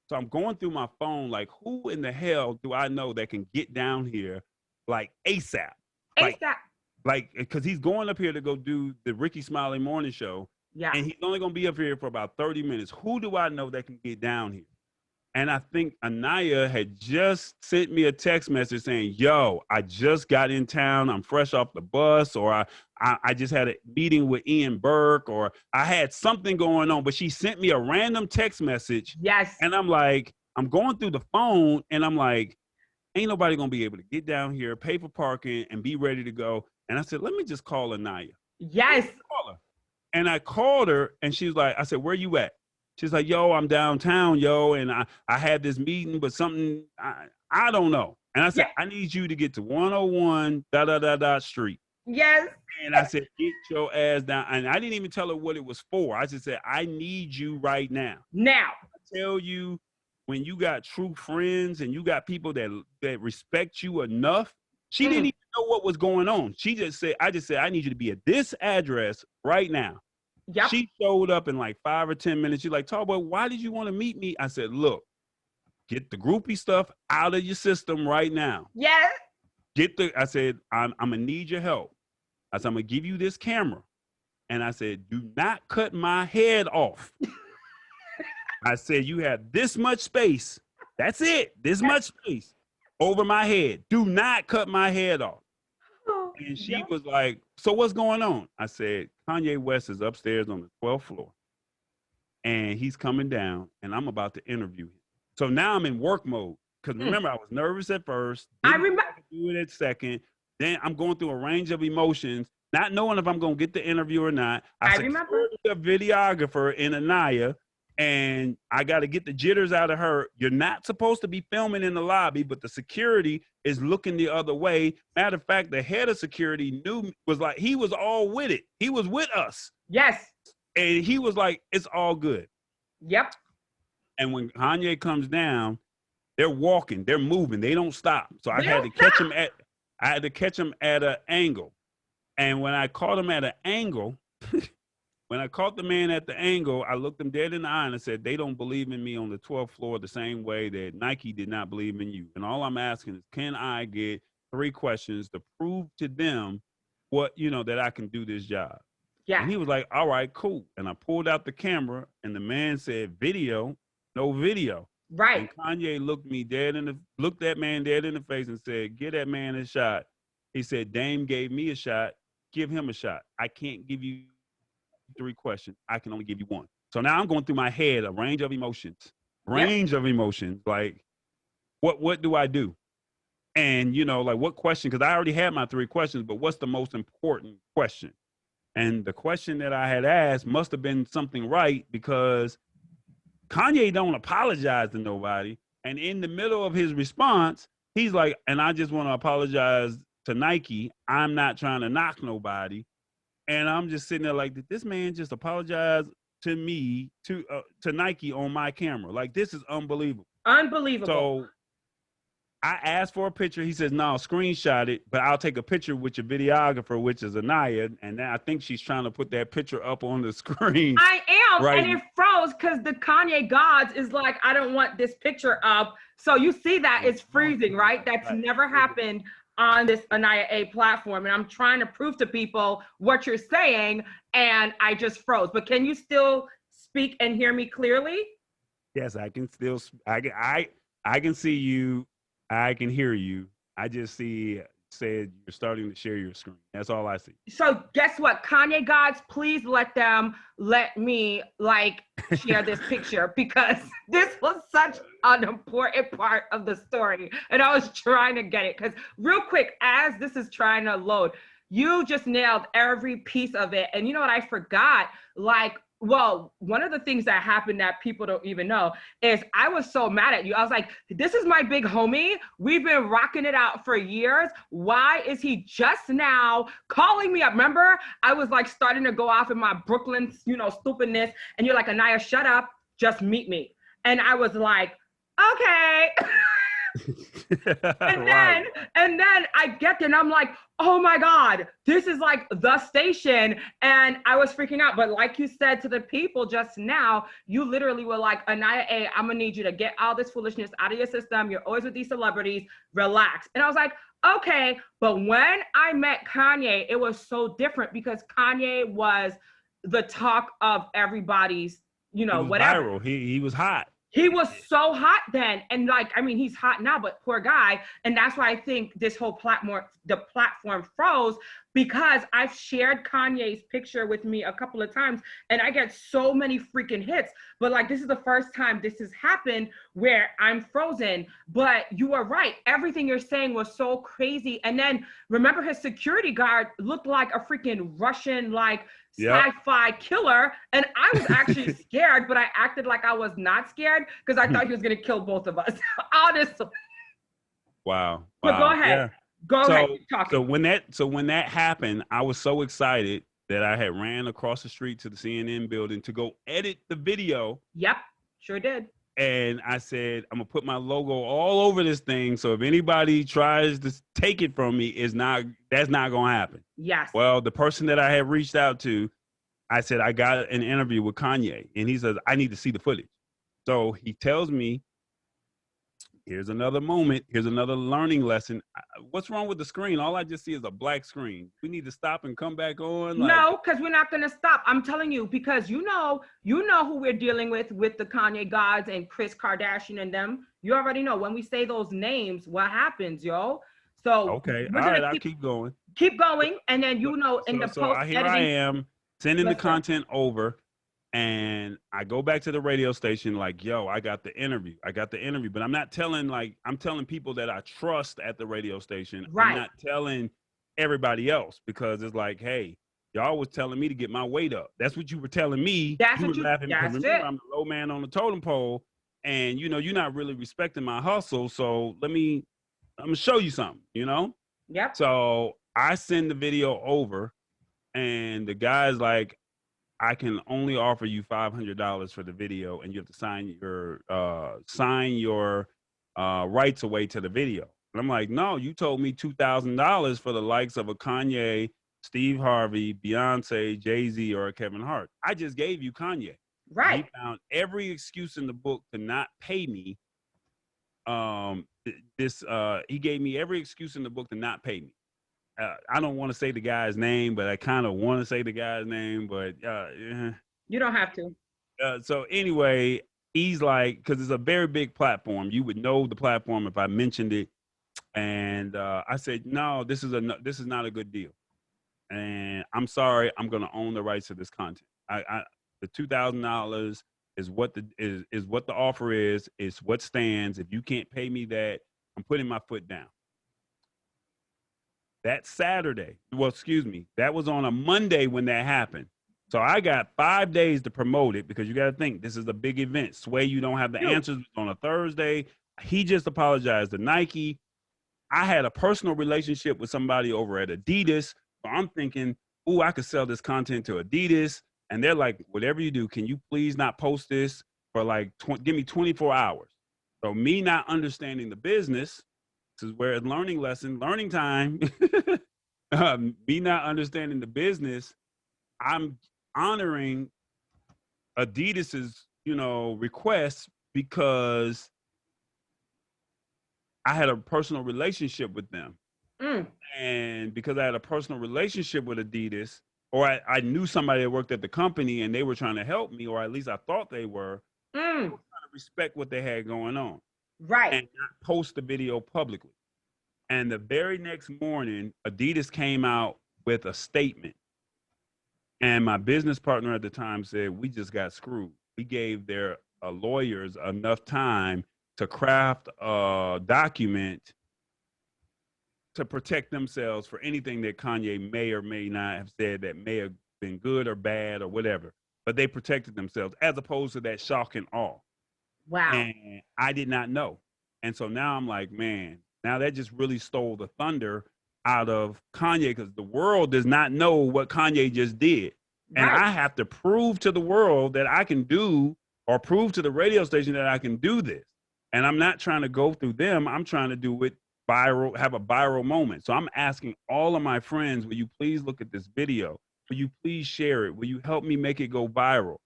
So I'm going through my phone, like, who in the hell do I know that can get down here like ASAP? Like, because he's going up here to go do the Ricky Smiley morning show. Yeah. And he's only going to be up here for about 30 minutes. Who do I know that can get down here? And I think Aniya had just sent me a text message saying, yo, I just got in town. I'm fresh off the bus, or I just had a meeting with Ian Burke, or I had something going on. But she sent me a random text message. Yes. And I'm like, I'm going through the phone and I'm like, ain't nobody going to be able to get down here, pay for parking and be ready to go. And I said, let me just call Aniya. Yes. Call her. And I called her and she was like, I said, where you at? She's like, yo, I'm downtown, yo, and I had this meeting, but something, I don't know. And I said, I need you to get to 101 street. Yes. And I said, get your ass down. And I didn't even tell her what it was for. I just said, I need you right now. Now. I tell you, when you got true friends and you got people that respect you enough, she didn't even know what was going on. She just said, I need you to be at this address right now. Yep. She showed up in like 5 or 10 minutes. She's like, Tallboy, why did you want to meet me? I said, look, get the groupie stuff out of your system right now. Yes. I said, I'm gonna need your help. I said, I'm gonna give you this camera. And I said, do not cut my head off. I said, you have this much space. That's it. This much space over my head. Do not cut my head off. And she Yep. was like, so what's going on? I said, Kanye West is upstairs on the 12th floor and he's coming down and I'm about to interview him. So now I'm in work mode. Because remember, I was nervous at first, I didn't know remember. I could do it at second. Then I'm going through a range of emotions, not knowing if I'm going to get the interview or not. I secured remember. a videographer in Aniya, and I got to get the jitters out of her. You're not supposed to be filming in the lobby, but the security is looking the other way. Matter of fact, the head of security was like, he was all with it. He was with us. Yes. And he was like, it's all good. Yep. And when Kanye comes down, they're walking, they're moving, they don't stop. So I They had don't to catch him at an angle. And when I caught him at an angle, when I caught the man at the angle, I looked him dead in the eye and I said, they don't believe in me on the 12th floor the same way that Nike did not believe in you. And all I'm asking is, can I get 3 questions to prove to them that I can do this job? Yeah. And he was like, all right, cool. And I pulled out the camera and the man said, video, no video. Right. And Kanye looked that man dead in the face and said, give that man a shot. He said, Dame gave me a shot. Give him a shot. I can't give you 3 questions. I can only give you 1. So now I'm going through my head a range of emotions. Like, what do I do? And, like what question? Because I already had my 3 questions, but what's the most important question? And the question that I had asked must have been something right, because Kanye don't apologize to nobody. And in the middle of his response, he's like, and I just want to apologize to Nike. I'm not trying to knock nobody. And I'm just sitting there like, did this man just apologize to me, to Nike on my camera? Like, this is unbelievable. Unbelievable. So I asked for a picture. He says, no, screenshot it, but I'll take a picture with your videographer, which is Aniya. And I think she's trying to put that picture up on the screen. I am, right. And it froze because the Kanye gods is like, I don't want this picture up. So you see that it's freezing, right? That's never happened on this Aniya A platform. And I'm trying to prove to people what you're saying, and I just froze. But can you still speak and hear me clearly? Yes, I can still, I can see you. I can hear you. I just said you're starting to share your screen. That's all I see. So guess what? Kanye gods, please let me share this picture, because this was such an important part of the story. And I was trying to get it, because real quick, as this is trying to load, you just nailed every piece of it. And you know what I forgot? Well, one of the things that happened that people don't even know is I was so mad at you. I was like, this is my big homie. We've been rocking it out for years. Why is he just now calling me up? Remember, I was like starting to go off in my Brooklyn, stupidness. And you're like, Aniya, shut up. Just meet me. And I was like, okay. and then I get there and I'm like, oh my God, this is like the station. And I was freaking out. But like you said to the people just now, you literally were like, Aniya A, I'm gonna need you to get all this foolishness out of your system. You're always with these celebrities, relax. And I was like, okay. But when I met Kanye, it was so different, because Kanye was the talk of everybody's, whatever. Viral. He was hot. He was so hot then. And he's hot now, but poor guy. And that's why I think this whole the platform froze, because I've shared Kanye's picture with me a couple of times and I get so many freaking hits. But this is the first time this has happened where I'm frozen. But you are right. Everything you're saying was so crazy. And then remember, his security guard looked like a freaking Russian, sci-fi killer. And I was actually scared, but I acted like I was not scared because I thought he was going to kill both of us. Honestly. Wow. But go ahead. Yeah. Go ahead. Keep talking. So when that happened, I was so excited that I had ran across the street to the CNN building to go edit the video. Yep, sure did. And I said, I'm gonna put my logo all over this thing. So if anybody tries to take it from me, that's not gonna happen. Yes. Well, the person that I had reached out to, I said, I got an interview with Kanye. And he says, I need to see the footage. So he tells me, here's another moment. Here's another learning lesson. What's wrong with the screen? All I just see is a black screen. We need to stop and come back on. No, because we're not going to stop. I'm telling you, because you know who we're dealing with the Kanye gods and Kris Kardashian and them. You already know when we say those names, what happens, yo. So okay, all right, I'll keep going. keep going, and then in the post here editing. I am sending the Yes, sir. content over, and I go back to the radio station like, yo, I got the interview, but I'm not telling, like, I'm telling people that I trust at the radio station. Right. I'm not telling everybody else, because it's like, hey, y'all was telling me to get my weight up. That's what you were telling me. That's you what were laughing because that's remember it. I'm the low man on the totem pole, and you're not really respecting my hustle. So I'm gonna show you something, Yep. So I send the video over, and the guy's like, I can only offer you $500 for the video, and you have to sign your rights away to the video. And I'm like, no, you told me $2,000 for the likes of a Kanye, Steve Harvey, Beyonce, Jay-Z, or a Kevin Hart. I just gave you Kanye. Right. He found every excuse in the book to not pay me. He gave me every excuse in the book to not pay me. I don't want to say the guy's name, but I kind of want to say the guy's name, but you don't have to. So anyway, he's like, because it's a very big platform, you would know the platform if I mentioned it, and I said, no, this is not a good deal, and I'm sorry, I'm going to own the rights to this content. The $2,000 is what the offer is. It's what stands. If you can't pay me that, I'm putting my foot down. That Saturday, that was on a Monday when that happened. So I got 5 days to promote it, because you got to think, this is a big event. Sway, you don't have the answers on a Thursday. He just apologized to Nike. I had a personal relationship with somebody over at Adidas. So I'm thinking, ooh, I could sell this content to Adidas. And they're like, whatever you do, can you please not post this for like, give me 24 hours. So me not understanding the business, this is where it's learning time. Me not understanding the business, I'm honoring Adidas's, requests, because I had a personal relationship with them. And because I had a personal relationship with Adidas, or I knew somebody that worked at the company and they were trying to help me, or at least I thought they were, I was trying to respect what they had going on. Right. And not post the video publicly. And the very next morning, Adidas came out with a statement. And my business partner at the time said, we just got screwed. We gave their lawyers enough time to craft a document to protect themselves for anything that Kanye may or may not have said that may have been good or bad or whatever. But they protected themselves, as opposed to that shock and awe. Wow. And I did not know. And so now I'm like, man, now that just really stole the thunder out of Kanye, because the world does not know what Kanye just did. And I have to prove to the world that I can do, or prove to the radio station that I can do this. And I'm not trying to go through them. I'm trying to do it viral, have a viral moment. So I'm asking all of my friends, will you please look at this video? Will you please share it? Will you help me make it go viral?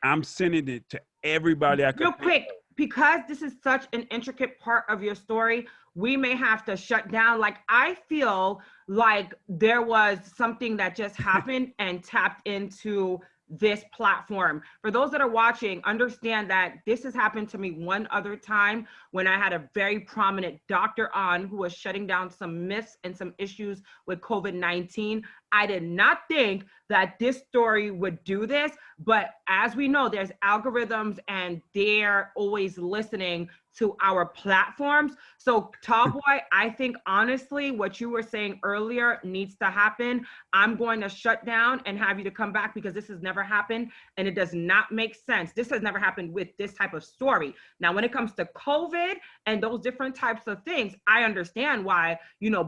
I'm sending it to everybody I can. Real quick, because this is such an intricate part of your story, we may have to shut down. Like, I feel like there was something that just happened and tapped into this platform. For those that are watching, understand that this has happened to me one other time when I had a very prominent doctor on who was shutting down some myths and some issues with COVID-19. I did not think that this story would do this, but as we know, there's algorithms and they're always listening to our platforms. So Tallboy, I think honestly, what you were saying earlier needs to happen. I'm going to shut down and have you to come back, because this has never happened and it does not make sense. This has never happened with this type of story. Now, when it comes to COVID and those different types of things, I understand why,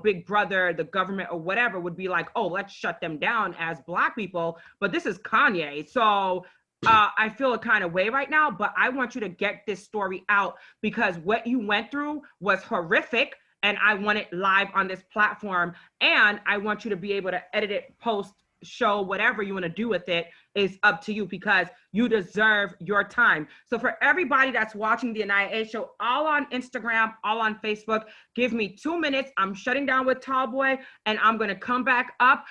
Big Brother, the government or whatever would be like, oh, let's shut them down as Black people. But this is Kanye. So I feel a kind of way right now, but I want you to get this story out, because what you went through was horrific and I want it live on this platform. And I want you to be able to edit it, post, show, whatever you want to do with it, is up to you because you deserve your time. So for everybody that's watching the Aniya A show, all on Instagram, all on Facebook, give me 2 minutes. I'm shutting down with Tallboy and I'm going to come back up.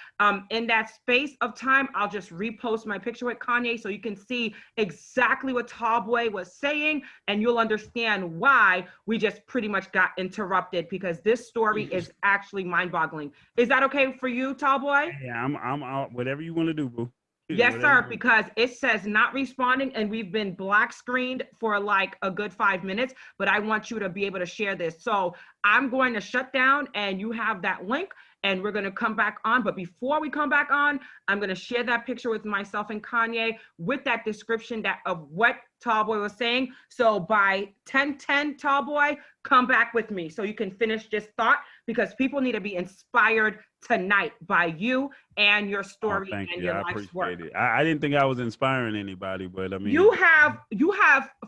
In that space of time, I'll just repost my picture with Kanye so you can see exactly what Tallboy was saying and you'll understand why we just pretty much got interrupted because this story is actually mind-boggling. Is that okay for you, Tallboy? Yeah, I'm out. Whatever you want to do, boo. Yes, Whatever sir, because it says not responding and we've been black screened for like a good 5 minutes, but I want you to be able to share this. So I'm going to shut down and you have that link and we're going to come back on. But before we come back on, I'm going to share that picture with myself and Kanye with that description of what Tallboy was saying. So by 10:10, Tallboy, come back with me so you can finish this thought because people need to be inspired tonight by you and your story thank and you. your I life's work. appreciate it. I didn't think I was inspiring anybody, but I mean, You have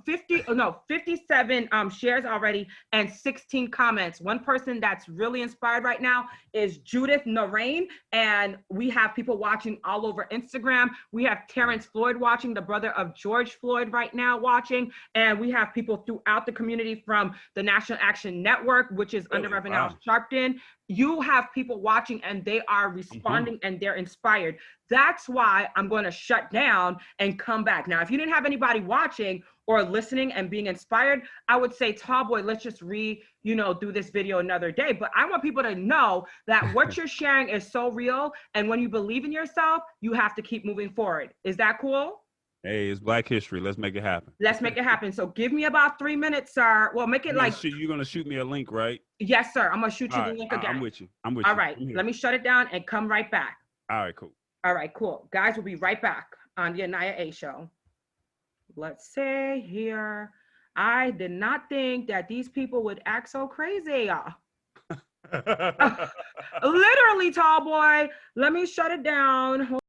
57 shares already and 16 comments. One person that's really inspired right now is Judith Narain, and we have people watching all over Instagram. We have Terrence Floyd watching, the brother of George Floyd right now watching, and we have people throughout the community from the National Action Network, which is under Reverend Al Sharpton. You have people watching and they are responding and they're inspired. That's why I'm going to shut down and come back. Now, if you didn't have anybody watching or listening and being inspired, I would say, Tallboy, let's just do this video another day. But I want people to know that what you're sharing is so real. And when you believe in yourself, you have to keep moving forward. Is that cool? Hey, it's Black History. Let's make it happen. Let's make it happen. So give me about 3 minutes, sir. Well, make it you're going to shoot me a link, right? Yes, sir. I'm going to shoot you the link again. I'm with you. I'm with you. All right. Let me shut it down and come right back. All right, cool. All right, cool. Guys, we'll be right back on the Aniya A show. Let's say here, I did not think that these people would act so crazy. Literally, Tallboy. Let me shut it down.